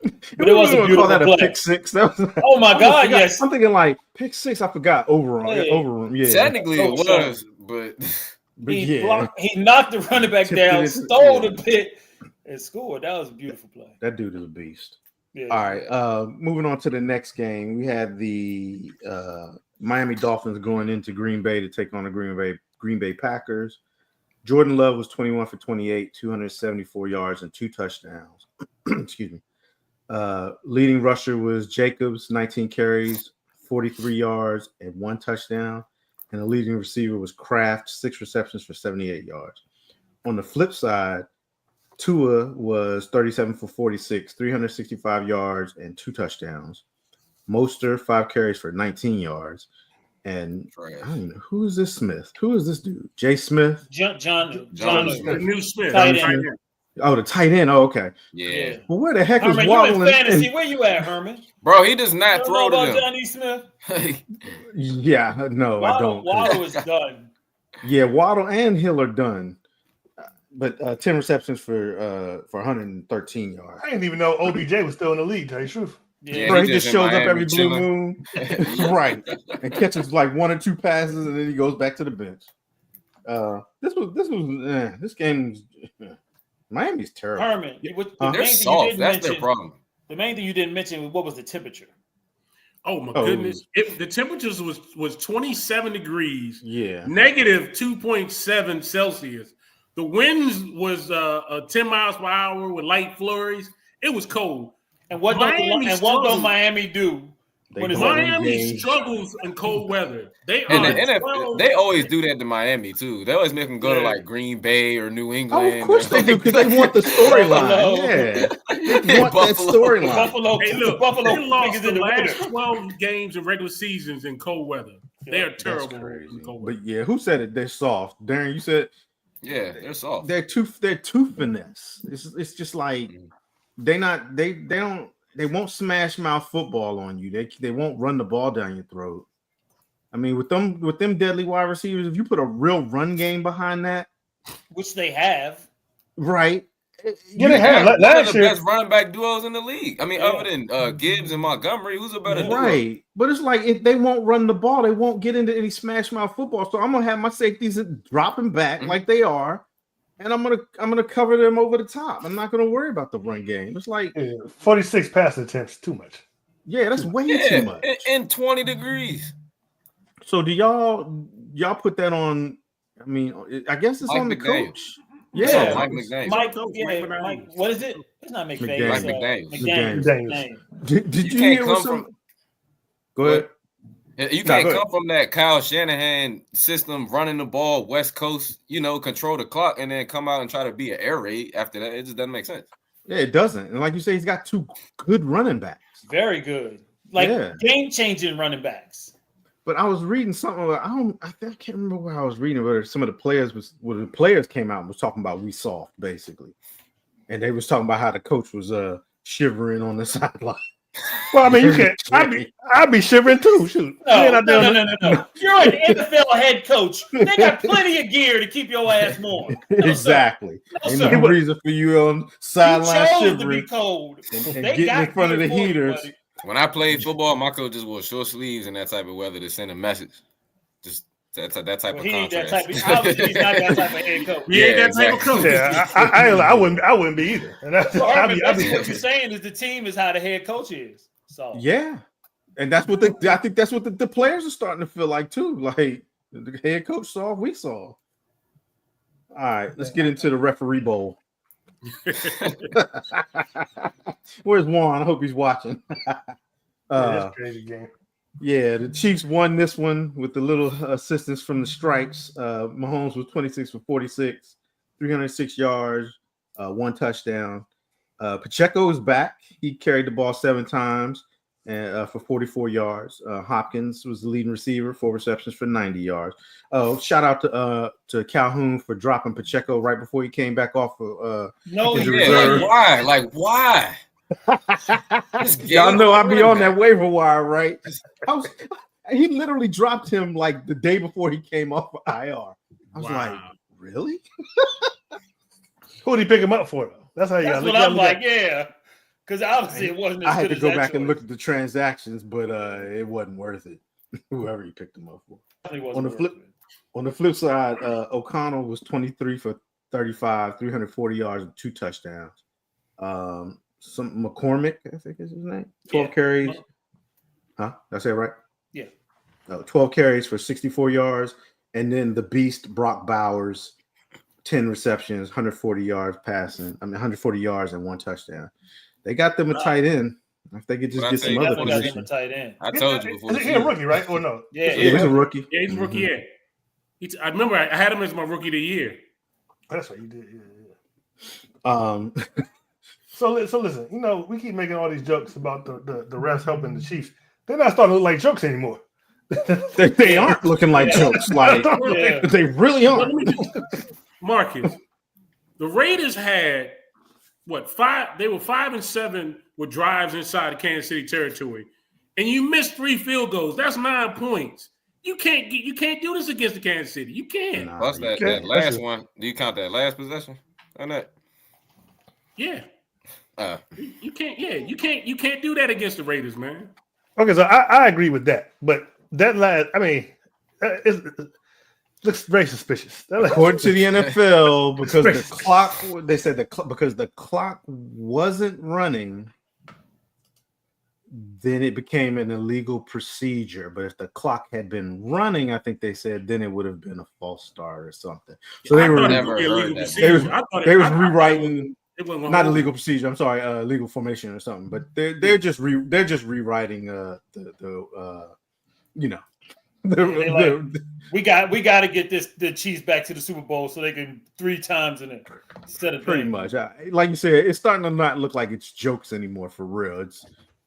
But But it was a call beautiful that a play. pick 6. That was, Oh my I God! forgot. Yes. I'm thinking like pick 6. I forgot overall. Hey. Overall, yeah. Technically So it was, but But He yeah, blocked. He knocked the running back Tipped down, it into- stole yeah. the pick, and scored. That was a beautiful play. that dude is a beast. Yeah. All right. Moving on to the next game, we had the Miami Dolphins going into Green Bay to take on the Green Bay Packers. Jordan Love was 21 for 28, 274 yards and 2 touchdowns. Excuse me. Leading rusher was Jacobs, 19 carries, 43 yards and 1 touchdown. And the leading receiver was Kraft, 6 receptions for 78 yards. On the flip side, Tua was 37 for 46, 365 yards and 2 touchdowns. Mostert, 5 carries for 19 yards. And I don't know, who is this Smith? Who is this dude? Jay Smith? John New Smith. Tight Tight end. end. Oh, the tight end. Oh, okay. Yeah. Well, where the heck Herman, is you Waddle? in fantasy? Where you at, Herman? Bro, he does not You throw don't know to about them. Johnny Smith? Yeah, no, I don't. Waddle is done. Yeah, Waddle and Hill are done. But 10 receptions for 113 yards. I didn't even know OBJ was still in the league, to tell you the truth. Yeah. Bro, he just just in shows up Miami every blue chilling. moon. Right. And catches like 1 or 2 passes and then he goes back to the bench. This game Miami's terrible. Herman, They're soft. That's their problem. The main thing you didn't mention was what was the temperature? Oh my goodness! The temperatures was 27 degrees, Yeah. negative 2.7 Celsius. The winds was 10 miles per hour with light flurries. It was cold. And what don't Miami do? When it's Miami struggles in cold weather. They And are the NFL, they always do that to Miami too. They always make them go to like Green Bay or New England. Oh, of course they do, because they want the storyline. Yeah, they want that storyline. Buffalo, Hey, look, Buffalo they lost niggas the in the last winter. 12 games in regular seasons in cold weather. They are terrible in cold weather. But yeah, who said it? They're soft. Darren, you said Yeah, they're soft. they're too finesse. It's just like they won't smash mouth football on you. They won't run the ball down your throat. I mean, with them deadly wide receivers, if you put a real run game behind that, Which they have. right? Yeah, they have. One of Last the year, best running back duos in the league. I mean, other than Gibbs and Montgomery, who's a better duo? Right, but it's like if they won't run the ball, they won't get into any smash mouth football. So I'm gonna have my safeties dropping back like they are, and I'm gonna cover them over the top. I'm not gonna worry about the run game. It's like 46 pass attempts, too much. yeah, that's way too much. In 20 degrees. So do y'all put that on? I mean, I guess it's Mike on the McDaniels. coach. Yeah, Yeah, Mike McDaniels. Mike, what is it? It's not McVay. Mike It's, McDaniels. McDaniels. Did you can't hear come what from- Go ahead. You No, can't go come ahead. from that Kyle Shanahan system, running the ball, West Coast, control the clock, and then come out and try to be an air raid after that. It just doesn't make sense. Yeah, it doesn't. And like you say, he's got 2 good running backs. Very good. Game-changing running backs. But I was reading something. I can't remember where I was reading, but some of the players came out and was talking about we soft basically, and they was talking about how the coach was shivering on the sideline. Well, I mean, you can't. I'd be shivering too. Shoot. No. Man, I You're an NFL head coach. They got plenty of gear to keep your ass warm. Exactly. No, Ain't sir. no reason for you on sideline You chose to be shivering cold. and They getting got in front of the gear for you, heaters. buddy. When I played football, my coaches wore short sleeves and that type of weather to send a message. Just that type Well, of he ain't that contrast. type of. Obviously, he's not that type of head coach. He ain't Yeah, that type of coach. Yeah, I wouldn't be either. And that's, So, I'd Herman, be basically what you're saying is the team is how the head coach is. So Yeah, and that's what I think that's what the players are starting to feel like too. Like the head coach saw, we saw. All right, let's get into the referee bowl. Where's Juan? I hope he's watching. that's a crazy game. Yeah, the Chiefs won this one with a little assistance from the strikes. Mahomes was 26 for 46, 306 yards, 1 touchdown. Pacheco is back. He carried the ball 7 times for 44 yards. Hopkins was the leading receiver, 4 receptions for 90 yards. Shout out to Calhoun for dropping Pacheco right before he came back off of no, injury yeah, reserve. Why? Like, why? Y'all know I be on that waiver wire, right? He literally dropped him like the day before he came off of IR. I was like, really? Who did he pick him up for, though? That's how you that's got what I'm like. Yeah, because obviously it wasn't. As I had good to as go that back and choice. look at the transactions, but it wasn't worth it. Whoever he picked him up for. Definitely wasn't On the worth flip, it. On the flip side, O'Connell was 23 for 35, 340 yards and 2 touchdowns. some McCormick, I think is his name. 12 carries. Huh? Did I say it right? Yeah. 12 carries for 64 yards. And then the beast, Brock Bowers, 10 receptions, 140 yards passing. 140 yards and 1 touchdown. They got them a tight end. If they could just get some other position. Tight end. I told you before. Is he a rookie, right? Or no? Yeah, He's a rookie. Yeah, he's a rookie. Yeah. I remember I had him as my rookie of the year. That's what you did. Yeah. So listen, you know, we keep making all these jokes about the refs helping the Chiefs. They're not starting to look like jokes anymore. They aren't looking like jokes. Like they really aren't. Marcus, the Raiders had what 5? They were 5-7 with drives inside the Kansas City territory, and you missed 3 field goals. That's 9 points. You can't do this against the Kansas City. You can't. Nah, Plus that last one. Do you count that last possession on that? Yeah. You can't. Yeah, you can't do that against the Raiders, man. Okay, so I agree with that, but that last, I mean, it looks very suspicious. According to the NFL, because the clock, they said because the clock wasn't running, then it became an illegal procedure. But if the clock had been running, I think they said then it would have been a false start or something. So they were rewriting. Not a legal procedure. I'm sorry, legal formation or something. But they're just rewriting we got to get the Chiefs back to the Super Bowl so they can 3 times in it instead of pretty much. Like you said, it's starting to not look like it's jokes anymore for real.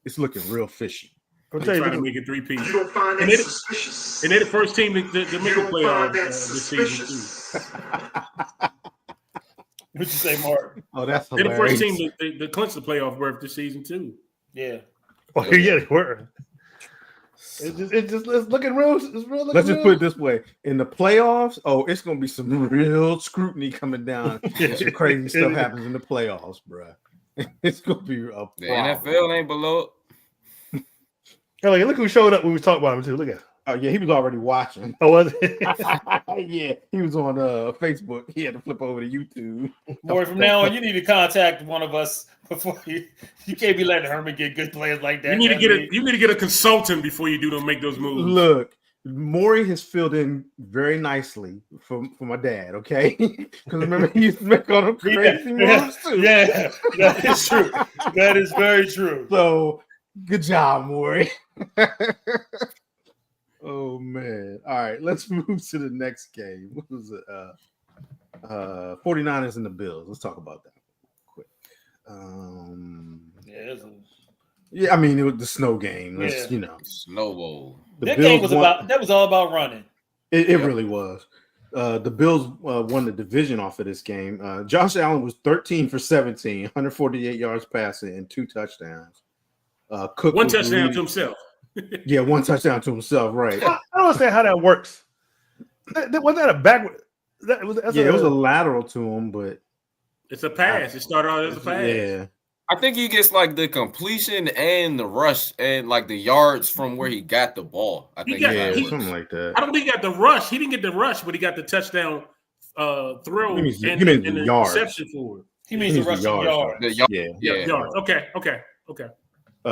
It's looking real fishy. They're trying to make it 3 pieces. You don't find that suspicious. And they're the first team to make a playoff this season too. What'd you say, Mark? Oh, that's they're hilarious. the first team to clinch the playoff berth this season too. Yeah. Oh, yeah, they were. It's looking real. It's real. Let's just put it this way: in the playoffs, it's gonna be some real scrutiny coming down. Some crazy stuff happens in the playoffs, bro. It's gonna be a problem. The NFL ain't below it. Like, look who showed up when we was talking about him too. Look at him. Oh yeah, he was already watching. Oh, was it? Yeah, he was on Facebook. He had to flip over to YouTube. Boy, from now on, you need to contact one of us before you can't be letting Herman get good players like that. You need to get a consultant before you make those moves. Look, Maury has filled in very nicely for my dad, okay? Because remember he used to make all the crazy moves too. Yeah, that is true. That is very true. So good job, Maury. Oh man. All right, let's move to the next game. What was it? 49ers and the Bills. Let's talk about that quick. I mean, it was the snow game. Snow Bowl. That game was all about running. It really was. The Bills won the division off of this game. Josh Allen was 13 for 17, 148 yards passing, and 2 touchdowns. Cook one touchdown to himself. Yeah, 1 touchdown to himself. Right. I don't understand how that works. Wasn't that a backward? It was a lateral to him, but it's a pass. It started out as a pass. Yeah. I think he gets like the completion and the rush and like the yards from where he got the ball. I think something like that. I don't think he got the rush. He didn't get the rush, but he got the touchdown throw and the reception for it. He means the rushing yards. Yards. Okay.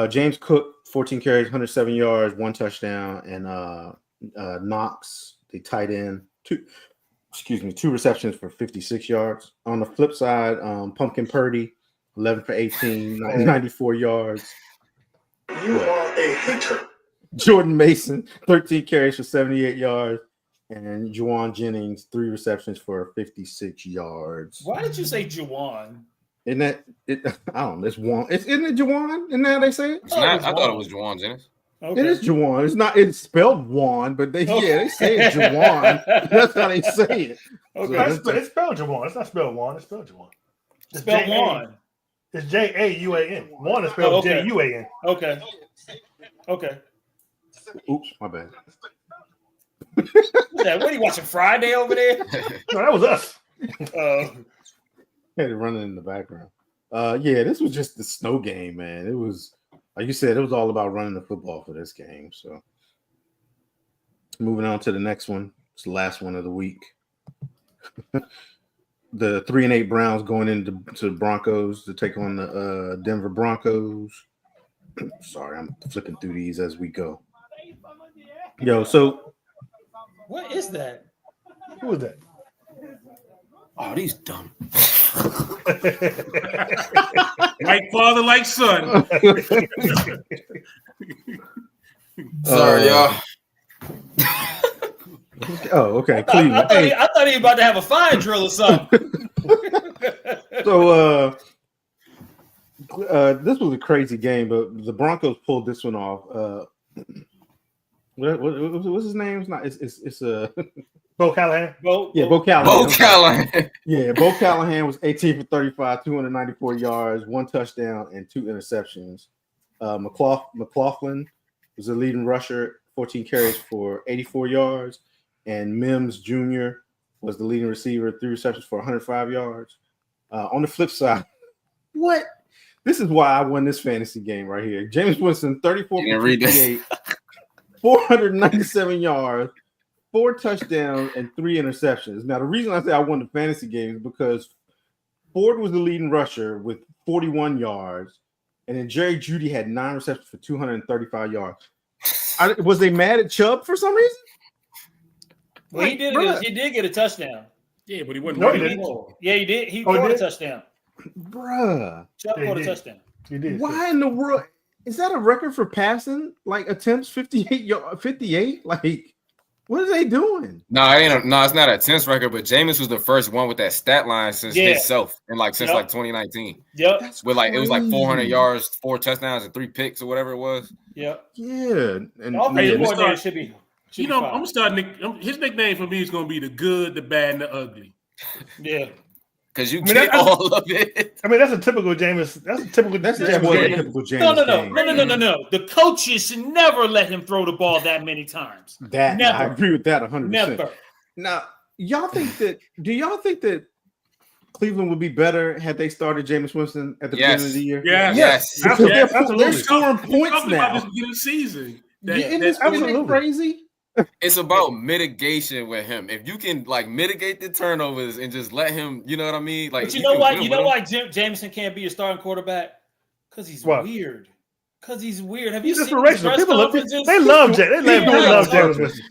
James Cook, 14 carries, 107 yards, 1 touchdown, and Knox, the tight end, 2 receptions for 56 yards. On the flip side, Pumpkin Purdy, 11 for 18, 94 yards. You are a hater. Jordan Mason, 13 carries for 78 yards, and Juwan Jennings, 3 receptions for 56 yards. Why did you say Juwan? Isn't that it? I don't know. It's Juwan. Isn't it Juwan? Isn't that how they say it? I thought it was Juwan Jennings. Okay. It is Juwan. It's not. It's spelled Juwan, but they say it's Juwan. That's how they say it. Okay, so it's spelled Juwan. It's not spelled Juwan. It's spelled Juwan. It's spelled Juwan. It's Jauan. Juwan is spelled Juan. Okay. Oops, my bad. What are you watching Friday over there? No, that was us. Had it running in the background. This was just the snow game, man. It was, like you said, it was all about running the football for this game. So moving on to the next one. It's the last one of the week. the 3-8 Browns going into the Broncos to take on the Denver Broncos. Sorry, I'm flipping through these as we go. Yo, so What is that? Who is that? Oh, these dumb. Like father, like son. Sorry, y'all. oh, okay, I Cleveland. thought, Hey, he was about to have a fire drill or something. so this was a crazy game, but the Broncos pulled this one off. What's his name? It's Bo Callahan. Bo Callahan. Bo Callahan. Yeah, Bo Callahan was 18 for 35, 294 yards, 1 touchdown, and 2 interceptions. McLaughlin was the leading rusher, 14 carries for 84 yards, and Mims Jr. was the leading receiver, 3 receptions for 105 yards. On the flip side, what? This is why I won this fantasy game right here. Jameis Winston, 34 for 58, 497 yards, 4 touchdowns, and 3 interceptions. Now, the reason I say I won the fantasy game is because Ford was the leading rusher with 41 yards, and then Jerry Jeudy had 9 receptions for 235 yards. Was they mad at Chubb for some reason? Well, he did get a touchdown. Yeah, but he wasn't. No, he running didn't. ball. Yeah, he did. He Oh, he caught a did? touchdown. Bruh. Chubb Yeah, he caught a did. touchdown. He did. Why in the world? Is that a record for passing? Like attempts 58? Like, what are they doing? No, it's not a tense record, but Jameis was the first one with that stat line since himself and since 2019. Yep. That's With it was like 400 crazy. yards, 4 touchdowns, and 3 picks or whatever it was. Yep. Yeah. And The offensive we coordinator start- should be. You know, I'm starting. His nickname for me is going to be the good, the bad, and the ugly. Yeah. Because you I mean, get that's- all of it. I mean, that's a typical Jameis. That's a typical. that's Jameis more than game. typical James. No. The coaches should never let him throw the ball that many times. That Never. I agree with that 100%. Never. Now, do y'all think that Cleveland would be better had they started Jameis Winston at the beginning of the year? Yeah. Yes. Because they're Absolutely. scoring We points talked about now. this beginning of the season. Isn't this absolutely. crazy? It's about mitigation with him. If you can mitigate the turnovers and just let him, you know what I mean? Like, But you know why? can You win know with why Jameson can't be a starting quarterback? Because he's Why? weird. Because he's weird. Have you He's seen his inspirational. press People love. conferences? They love Jay. They love Yeah. Jameis Winston.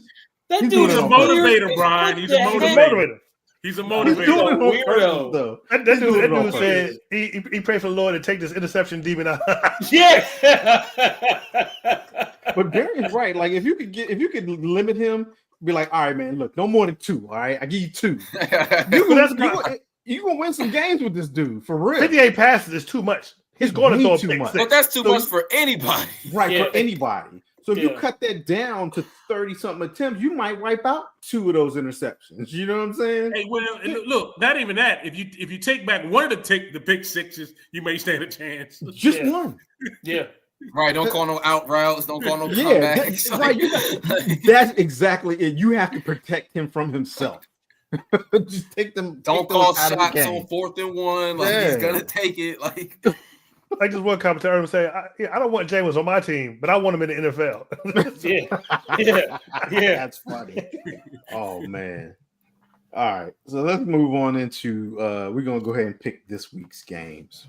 That He's dude's doing He's it a on motivator, Brian. He's a He's a motivator. motivator. He's a He's motivator. doing it on Weirdo. purpose, though. That He's doing dude it on said he prayed for the Lord to take this interception demon out. Yeah. But Barry's right. Like, if you could limit him, be like, all right, man, look, no more than 2. All right, I give you 2. You gonna win some games with this dude for real. 58 passes is too much. He's going to Way throw a too pick much. six. But that's too So- much for anybody. Right, Yeah. for anybody. So if you Yeah. cut that down to 30-something attempts, you might wipe out 2 of those interceptions. You know what I'm saying? Hey, well, and look, not even that. If you take back one of the pick sixes, you may stand a chance. Just Yeah. one. Yeah. Right. Don't call no out routes. Don't call no Yeah, comebacks. right. That's exactly it. You have to protect him from himself. Just take them. Don't take those call out of the shots game. on 4th and 1. Like, Yeah. he's going to take it. Like, Like this one commentator would say, I don't want Jameis on my team, but I want him in the NFL. Yeah. That's funny. Oh man. All right. So let's move on into we're gonna go ahead and pick this week's games.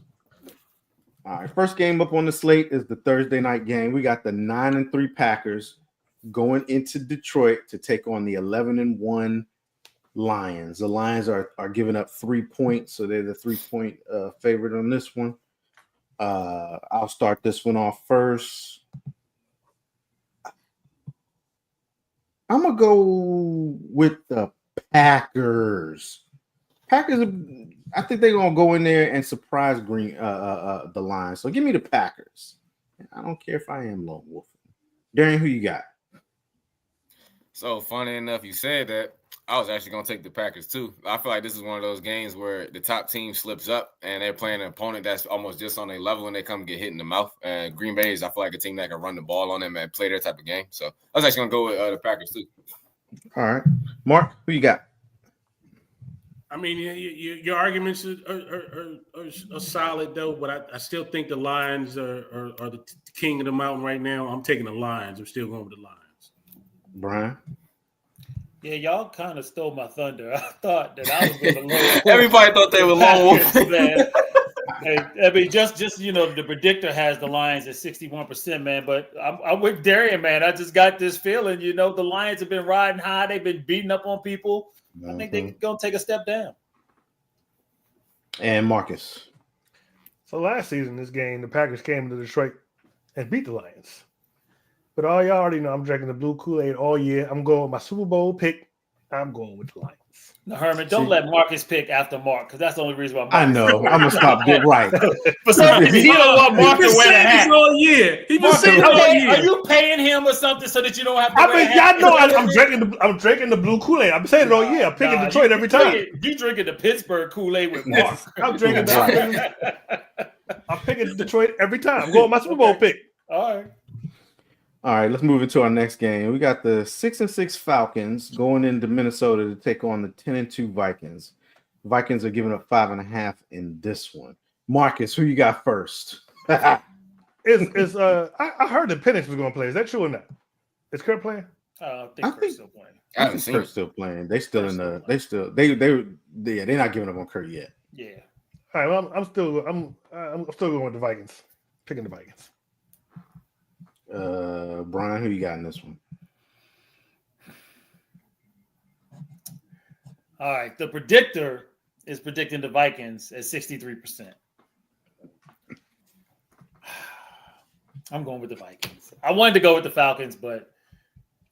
All right. First game up on the slate is the Thursday night game. We got the 9-3 Packers going into Detroit to take on the 11-1 Lions. The Lions are giving up 3 points, so they're the 3-point favorite on this one. I'll start this one off first. I'm gonna go with the Packers. Packers, I think they're gonna go in there and surprise the Lions. So give me the Packers. I don't care if I am lone wolf. Darian, who you got? so funny enough, you said that. I was actually going to take the Packers too. I feel like this is one of those games where the top team slips up and they're playing an opponent that's almost just on their level and they come get hit in the mouth. And Green Bay is, I feel like, a team that can run the ball on them and play their type of game. So I was actually going to go with the Packers too. All right, Mark, who you got? I mean, your arguments are solid though, but I still think the Lions are the king of the mountain right now. I'm taking the Lions. I'm still going with the Lions. Brian. Yeah, y'all kind of stole my thunder. I thought that I was going to lower. Everybody thought they were Lone Wolf. Man. Hey, I mean, just the predictor has the Lions at 61%, man. But I'm with Darian, man. I just got this feeling, the Lions have been riding high. They've been beating up on people. I think they're going to take a step down. And Marcus. So last season, this game, the Packers came to Detroit and beat the Lions. But all y'all already know I'm drinking the blue Kool-Aid all year. I'm going with my Super Bowl pick. I'm going with the Lions. Now, Herman, don't let Marcus pick after Mark, because that's the only reason why I know. I'm going to stop it right. For some reason, he don't want Mark to wear the hat. All year. He been saying Mark, all year. Are you paying him or something so that you don't have to wear a hat? Y'all know I'm drinking the blue Kool-Aid. I'm saying it all year. I'm picking Detroit every time. You drinking the Pittsburgh Kool-Aid with Mark. I'm drinking I'm picking Detroit every time. I'm going with my Super Bowl pick. All right, let's move into our next game. We got the 6-6 Falcons going into Minnesota to take on the 10-2 Vikings. Vikings are giving up 5.5 in this one. Marcus, who you got first? I heard that Penix was going to play. Is that true or not? Is Kurt playing? I think Kurt's still playing. I haven't seen Kurt's still playing. They're not giving up on Kurt yet. Yeah. All right. Well, I'm still going with the Vikings. Picking the Vikings. Brian, who you got in this one? All right. The predictor is predicting the Vikings at 63%. I'm going with the Vikings. I wanted to go with the Falcons, but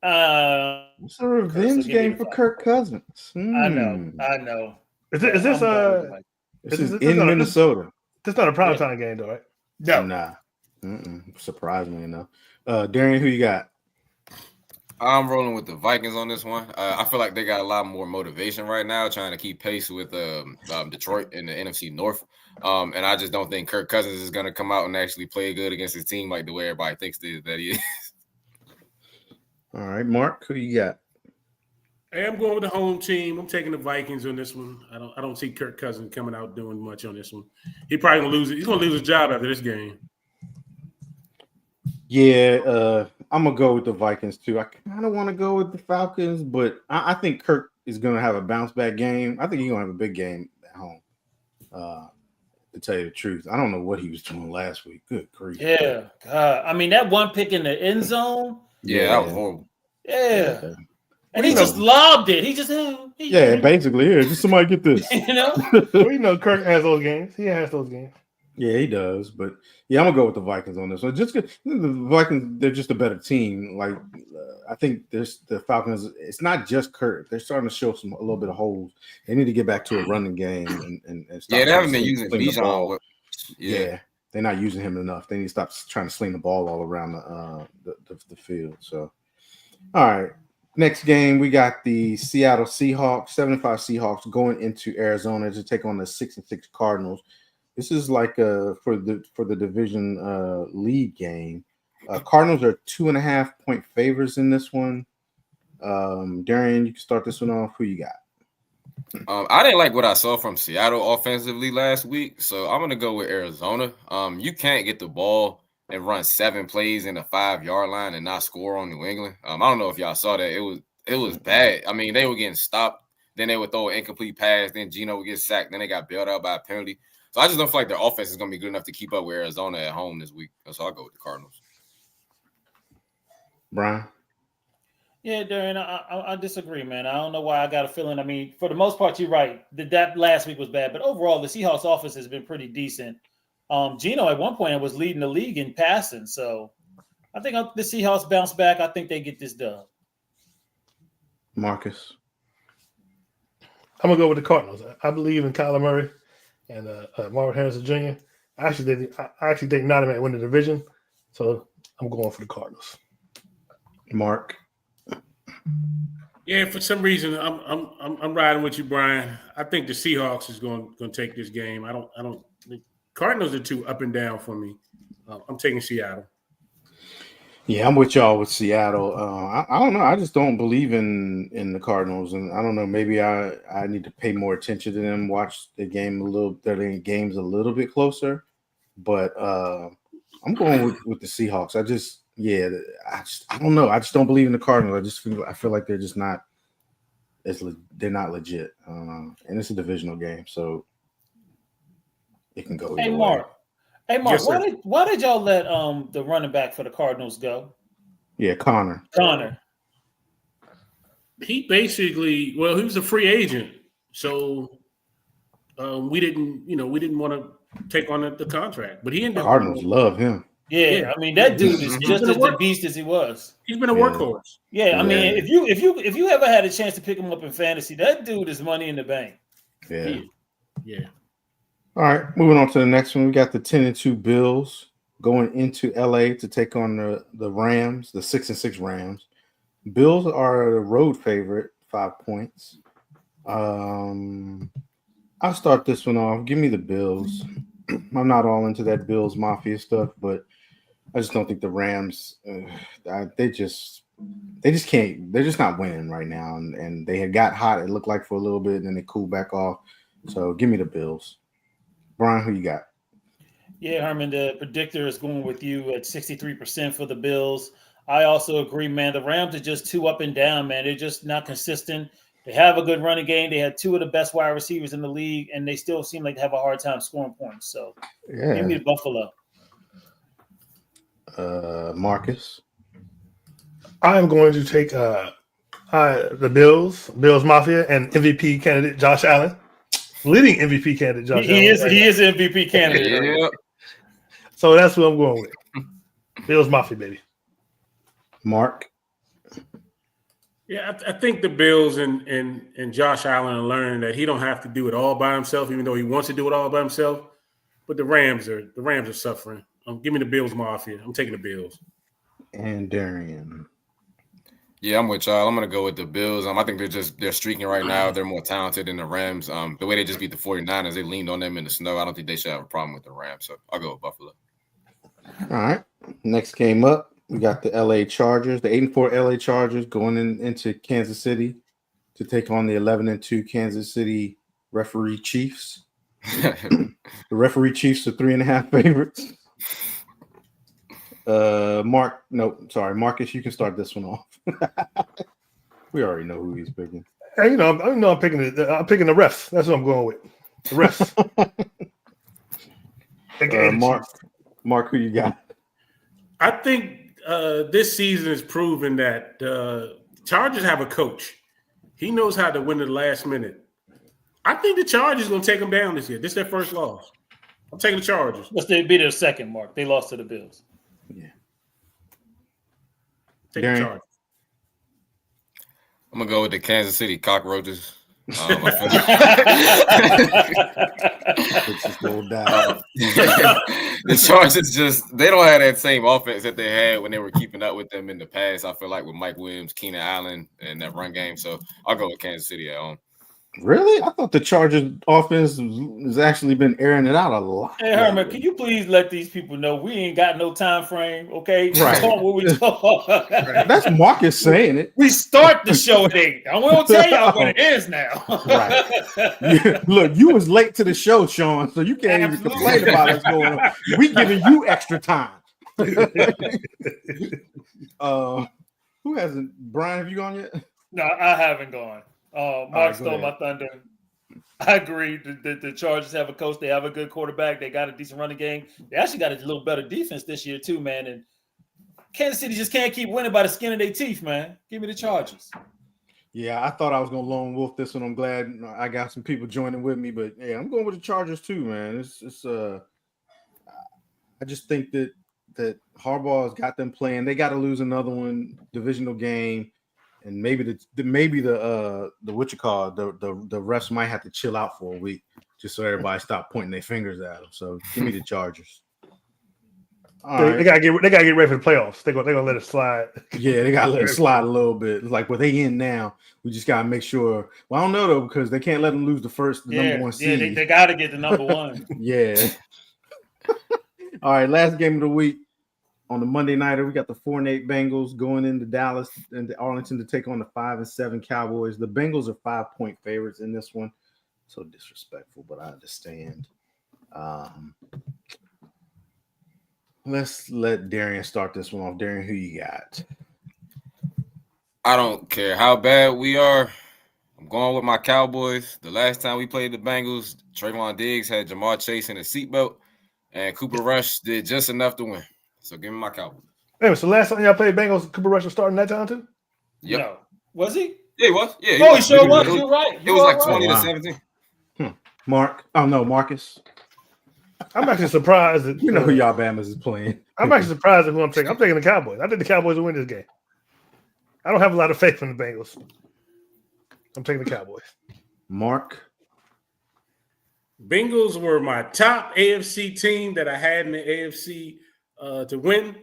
it's a revenge game for Kirk Cousins. I know. Is this in Minnesota? This is not a primetime game, though, right? No. Nah. Surprisingly enough. Darian, who you got? I'm rolling with the Vikings on this one. I feel like they got a lot more motivation right now, trying to keep pace with Detroit in the NFC North. And I just don't think Kirk Cousins is going to come out and actually play good against his team like the way everybody thinks that he is. All right, Mark, who you got? Hey, I'm going with the home team. I'm taking the Vikings on this one. I don't see Kirk Cousins coming out doing much on this one. He probably gonna lose it. He's gonna lose his job after this game. Yeah, I'm gonna go with the Vikings too. I kind of want to go with the Falcons, but I think Kirk is gonna have a bounce back game. I think he's gonna have a big game at home. To tell you the truth, I don't know what he was doing last week. Good grief! Yeah, God. I mean, that one pick in the end zone. Yeah, that was horrible. Yeah. And he just lobbed it. He just basically, here, just somebody get this. Well, Kirk has those games. He has those games. Yeah, he does. But yeah, I'm gonna go with the Vikings on this one. Just the Vikings, they're just a better team. Like I think there's the Falcons. It's not just Kirk. They're starting to show a little bit of holes. They need to get back to a running game and stop. Yeah, they haven't been using Bijan. Yeah, they're not using him enough. They need to stop trying to sling the ball all around the field. So, all right. Next game, we got the Seattle Seahawks, 75 Seahawks going into Arizona to take on the 6-6 Cardinals. This is like for the division lead game. Cardinals are 2.5-point favorites in this one. Darian, you can start this one off. Who you got? I didn't like what I saw from Seattle offensively last week, so I'm going to go with Arizona. You can't get the ball and run 7 plays in the 5-yard line and not score on New England. I don't know if y'all saw that. It was bad. I mean, they were getting stopped. Then they would throw an incomplete pass. Then Geno would get sacked. Then they got bailed out by a penalty. So I just don't feel like their offense is going to be good enough to keep up with Arizona at home this week. So I'll go with the Cardinals. Brian? Yeah, Darian, I disagree, man. I don't know why I got a feeling. I mean, for the most part, you're right. That last week was bad. But overall, the Seahawks offense has been pretty decent. Geno at one point was leading the league in passing. So I think the Seahawks bounce back. I think they get this done. Marcus? I'm going to go with the Cardinals. I believe in Kyler Murray and Marvin Harrison Jr. I actually think Nottingham might win the division. So I'm going for the Cardinals. Mark? Yeah, for some reason, I'm riding with you, Brian. I think the Seahawks is going to take this game. I don't. The Cardinals are too up and down for me. I'm taking Seattle. Yeah, I'm with y'all with Seattle. I don't know. I just don't believe in the Cardinals, and I don't know. Maybe I need to pay more attention to them, watch the game their games a little bit closer. But I'm going with the Seahawks. I don't know. I just don't believe in the Cardinals. I feel like they're just not they're not legit, and it's a divisional game, so it can go. Hey either Mark, way. Yes, sir. why did y'all let the running back for the Cardinals go? Yeah, Connor. He basically, well, he was a free agent, so we didn't want to take on the contract. But he ended Cardinals love him. Yeah, I mean that dude is He's just been a as work- the beast as he was. He's been a workhorse. Yeah, I mean Yeah. if you ever had a chance to pick him up in fantasy, that dude is money in the bank. Yeah. Yeah. All right, moving on to the next one. We got the 10-2 Bills going into LA to take on the Rams, the 6-6 Rams. Bills are a road favorite, 5 points. I'll start this one off. Give me the Bills. I'm not all into that Bills Mafia stuff, but I just don't think the Rams. They just can't. They're just not winning right now, and they had got hot. It looked like for a little bit, and then they cooled back off. So give me the Bills. Brian, who you got? Yeah, Herman, the predictor is going with you at 63% for the Bills. I also agree, man. The Rams are just too up and down, man. They're just not consistent. They have a good running game. They had two of the best wide receivers in the league, and they still seem like they have a hard time scoring points. So give me the Buffalo. Marcus. I am going to take the Bills Mafia, and MVP candidate Josh Allen, leading MVP candidate Josh Allen. He is an MVP candidate. Yeah. So that's what I'm going with. Bills Mafia, baby. Mark. Yeah, I think the Bills and Josh Allen are learning that he don't have to do it all by himself, even though he wants to do it all by himself. But the Rams are suffering. Give me the Bills Mafia. I'm taking the Bills. And Darian. Yeah, I'm with y'all. I'm gonna go with the Bills. I think they're streaking right now. They're more talented than the Rams. The way they just beat the 49ers, they leaned on them in the snow. I don't think they should have a problem with the Rams. So I'll go with Buffalo. All right. Next game up, we got the LA Chargers, the 8-4 LA Chargers going into Kansas City to take on the 11-2 Kansas City referee Chiefs. The referee Chiefs are 3.5 favorites. Marcus, you can start this one off. We already know who he's picking. Hey, I'm picking I'm picking the refs. That's what I'm going with. The refs. Mark, who you got? I think this season has proven that Chargers have a coach. He knows how to win at the last minute. I think the Chargers are going to take them down this year. This is their first loss. I'm taking the Chargers. They beat their second, Mark. They lost to the Bills. Yeah. Take the Chargers. I'm gonna go with the Kansas City Cockroaches. The Chargers they don't have that same offense that they had when they were keeping up with them in the past. I feel like with Mike Williams, Keenan Allen, and that run game. So I'll go with Kansas City at home. Really? I thought the Chargers offense has actually been airing it out a lot. Hey, Herman, can you please let these people know we ain't got no time frame, okay? Right. Talk what we talk. That's Marcus saying it. We start the show at 8. I won't tell y'all when it ends now. Right. Look, you was late to the show, Sean, so you can't even complain about us going on. We giving you extra time. Who hasn't? Brian, have you gone yet? No, I haven't gone. Mark stole my thunder. I agree. The Chargers have a coach. They have a good quarterback. They got a decent running game. They actually got a little better defense this year too, man. And Kansas City just can't keep winning by the skin of their teeth, man. Give me the Chargers. Yeah, I thought I was gonna lone wolf this one. I'm glad I got some people joining with me, but yeah, I'm going with the Chargers too, man. I just think that Harbaugh has got them playing. They got to lose another divisional game. And maybe the refs might have to chill out for a week just so everybody stop pointing their fingers at them. So give me the Chargers. They gotta get ready for the playoffs. They're gonna let it slide. Yeah, they gotta let it slide a little bit. It's like, well, they in now. We just gotta make sure. Well, I don't know though, because they can't let them lose the number one seed. Yeah, they gotta get the number one. Yeah. All right, last game of the week. On the Monday nighter, we got the 4-8 Bengals going into Dallas and Arlington to take on the 5-7 Cowboys. The Bengals are 5-point favorites in this one. So disrespectful, but I understand. Let's let Darian start this one off. Darian, who you got? I don't care how bad we are. I'm going with my Cowboys. The last time we played the Bengals, Trayvon Diggs had Jamar Chase in his seatbelt, and Cooper Rush did just enough to win. So give me my Cowboys. Anyway, so last time y'all played Bengals, Cooper Rush was starting that time too? Yep. No. Was he? Yeah, he was. Yeah, He sure was. You're right. It was like 20 Wow. to 17. Marcus. I'm actually surprised that You know who y'all Bama's is playing. I'm actually surprised at who I'm taking. I'm taking the Cowboys. I think the Cowboys will win this game. I don't have a lot of faith in the Bengals. I'm taking the Cowboys. Mark. Bengals were my top AFC team that I had in the AFC to win.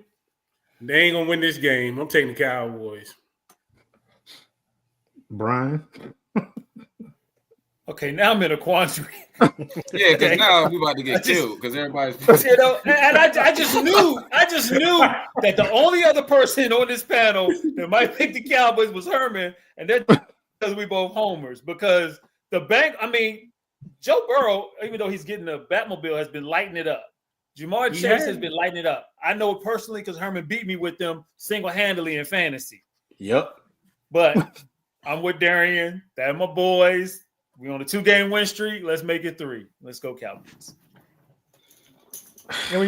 They ain't gonna win this game. I'm taking the Cowboys. Brian. Okay, now I'm in a quandary. Yeah, because now we're about to get killed because everybody's. You know, and I just knew that the only other person on this panel that might pick the Cowboys was Herman, and that's because we both homers. Because Joe Burrow, even though he's getting the Batmobile, has been lighting it up. Jamar Chase has been lighting it up. I know it personally because Herman beat me with them single-handedly in fantasy. Yep. But I'm with Darian. They're my boys. We're on a 2-game win streak. Let's make it 3. Let's go Cowboys. And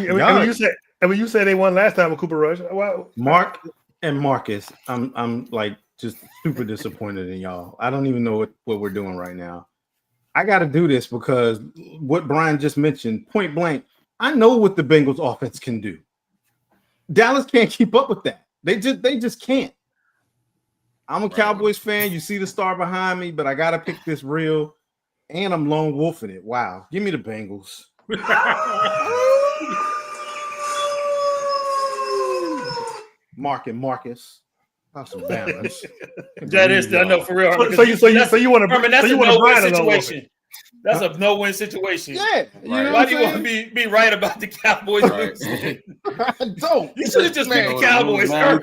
when you say they won last time with Cooper Rush, well, Mark and Marcus, I'm like just super disappointed in y'all. I don't even know what we're doing right now. I got to do this because what Brian just mentioned, point blank, I know what the Bengals offense can do. Dallas can't keep up with that. They just can't. I'm a Cowboys fan. You see the star behind me, but I got to pick this real, and I'm lone wolfing it. Wow. Give me the Bengals. Mark and Marcus. Have some balance. That is, I know for real. Herman, So you want to? Herman, that's a no-win situation. That's a no-win situation. Yeah. You know Why what do you I'm want to be right about the Cowboys? Right. I don't. You should have just picked the Cowboys. I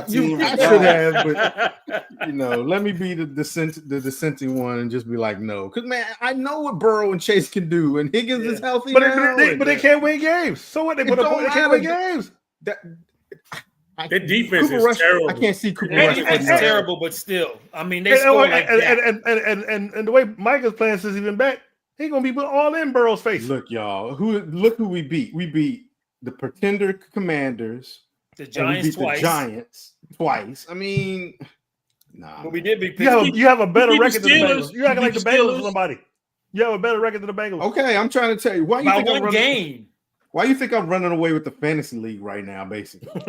should have, but let me be the dissenting one and just be like, no, because man, I know what Burrow and Chase can do, and Higgins is healthy But now. they can't win games. So what? They can't win games. Their defense Cooper is Rush, terrible. I can't see Cooper Their Rush. defense is terrible, but still, I mean, they And, score like that. and the way Mike is playing since he's been back, he's gonna be all in Burrow's face. Look, y'all, look who we beat. We beat the Pretender Commanders. The Giants twice. The Giants twice. I mean, nah. But we did beat You Pittsburgh. have a better beat the record than the Steelers. Bengals. You acting like the beat the Bengals Steelers. or somebody. You have a better record than the Bengals. Okay, I'm trying to tell you why you By think I'm one running. game. Why you think I'm running away with the fantasy league right now, basically?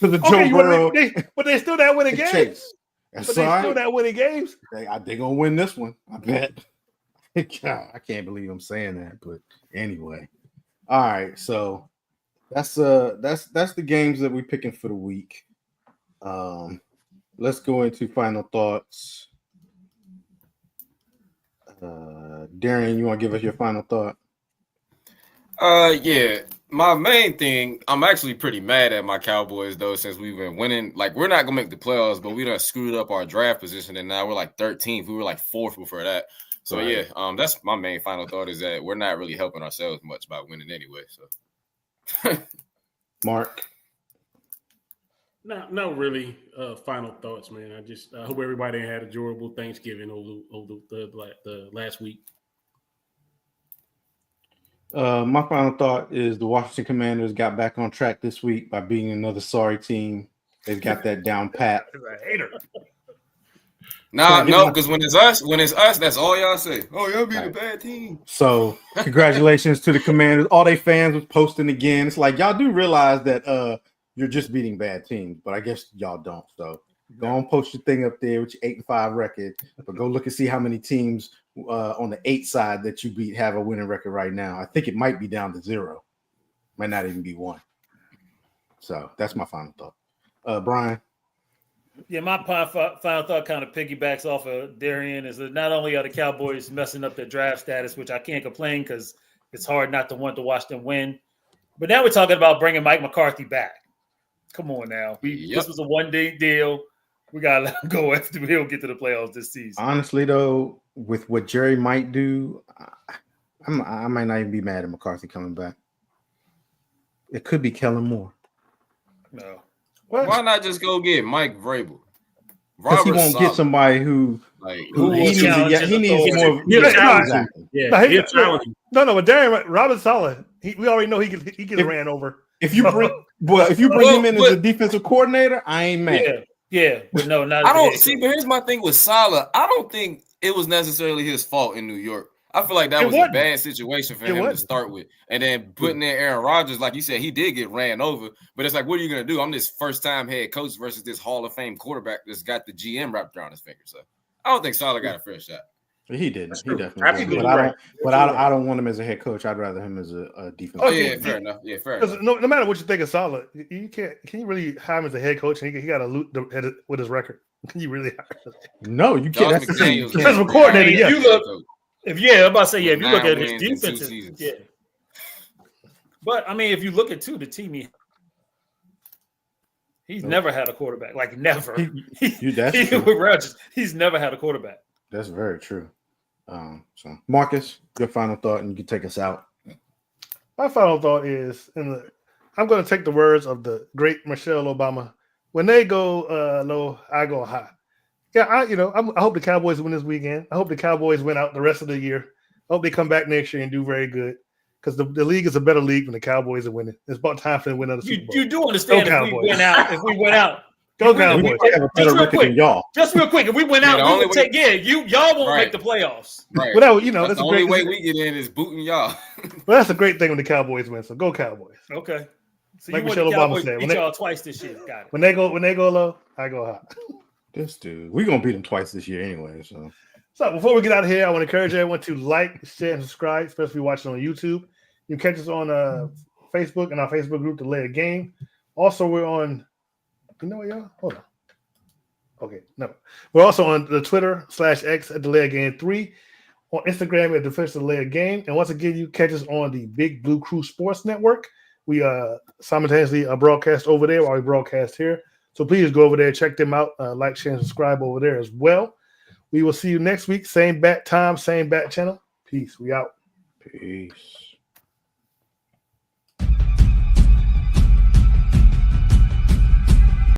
Because of Okay, Joe Burrow but they still not winning and games. Chase. That's But they all still right. not winning games. They gonna win this one. I bet. God, I can't believe I'm saying that, but anyway. All right, so that's the games that we're picking for the week. Let's go into final thoughts. Darian, you want to give us your final thought? Yeah. My main thing, I'm actually pretty mad at my Cowboys though, since we've been winning. Like, we're not gonna make the playoffs, but we done screwed up our draft position, and now we're like 13th. We were like 4th before that. So Right. yeah, that's my main final thought, is that we're not really helping ourselves much by winning anyway. So Mark. No, really. Final thoughts, man. I hope everybody had a enjoyable Thanksgiving over the last week. My final thought is the Washington Commanders got back on track this week by beating another sorry team. They've got that down pat. A hater. no, because when it's us, that's all y'all say. Oh, y'all beat a bad team. So congratulations to the Commanders. All they fans was posting again. It's like y'all do realize that you're just beating bad teams, but I guess y'all don't. So go on, post your thing up there with your 8-5 record, but go look and see how many teams on the 8 side that you beat have a winning record right now. I think it might be down to 0, might not even be 1. So that's my final thought. Brian. Yeah, my final thought kind of piggybacks off of Darian is that not only are the Cowboys messing up their draft status, which I can't complain because it's hard not to want to watch them win, but now we're talking about bringing Mike McCarthy back. Come on now. This was a one-day deal. We got to let him go after we don't get to the playoffs this season. Honestly, though, with what Jerry might do, I might not even be mad at McCarthy coming back. It could be Kellen Moore. No. Why not just go get Mike Vrabel? Because he Robert's won't get solid. somebody who Like Who he will needs, challenge his he needs authority. more. He'll Yeah, challenge him. exactly. Yeah, No, he'll challenge him. No, but Darren Roberts solid. We already know he gets If- ran over. If you bring him in as a defensive coordinator, I ain't mad. Yeah, but no, not. I as the don't head see, coach. but here's my thing with Salah. I don't think it was necessarily his fault in New York. I feel like that It was a wasn't. bad situation for It him to wasn't. start with. And then putting in Aaron Rodgers, like you said, he did get ran over. But it's like, what are you going to do? I'm this first-time head coach versus this Hall of Fame quarterback that's got the GM wrapped around his finger. So I don't think Salah got a fair shot. He didn't. That's He true. definitely Absolutely didn't. But right. I don't want him as a head coach. I'd rather him as a defensive. Oh, Okay. yeah, fair enough. Yeah, fair Because enough. no matter what you think of Solid, you can't. Can you really hire him as a head coach? And he got to loot with his record. Can you really hire him? No, you can't. Josh That's the thing. You McDaniels- can't. Defensive coordinator, mean, yeah. you look- I'm about to say, yeah, if you look 9 at his wins in 2 defenses, seasons. yeah. But I mean, if you look at the team, he's never had a quarterback. Like never. That's true. With Rodgers, he's never had a quarterback. That's very true. So Marcus, your final thought, and you can take us out. My final thought is, I'm going to take the words of the great Michelle Obama. When they go low, I go high. Yeah, I hope the Cowboys win this weekend. I hope the Cowboys win out the rest of the year. I hope they come back next year and do very good. Because the league is a better league when the Cowboys are winning. It's about time for them to win another Super Bowl. You do understand Go if Cowboys. we went out. Go We Cowboys. might have a better Just real record quick. than y'all. Just real quick, if we went Yeah, out, the we only would way- take. Y'all won't Right. make the playoffs. Right. Well, That's that's the a only great. way we get in is booting y'all. Well, that's a great thing when the Cowboys win. So go Cowboys. Okay. So Like you want Michelle the Obama Cowboys said, beat when y'all twice this year. Got it. When they go low, I go high. This dude, we're gonna beat them twice this year anyway. So before we get out of here, I want to encourage everyone to like, share, and subscribe, especially if you're watching on YouTube. You can catch us on Facebook and our Facebook group, The Lay a Game. Also, we're on. You know what, y'all? Hold on. Okay, no. We're also on the Twitter /X at The Lay a Game 3, on Instagram at The Official Lay a Game, and once again, you catch us on the Big Blue Crew Sports Network. We simultaneously broadcast over there while we broadcast here. So please go over there, check them out, like, share, and subscribe over there as well. We will see you next week. Same bat time, same bat channel. Peace. We out. Peace.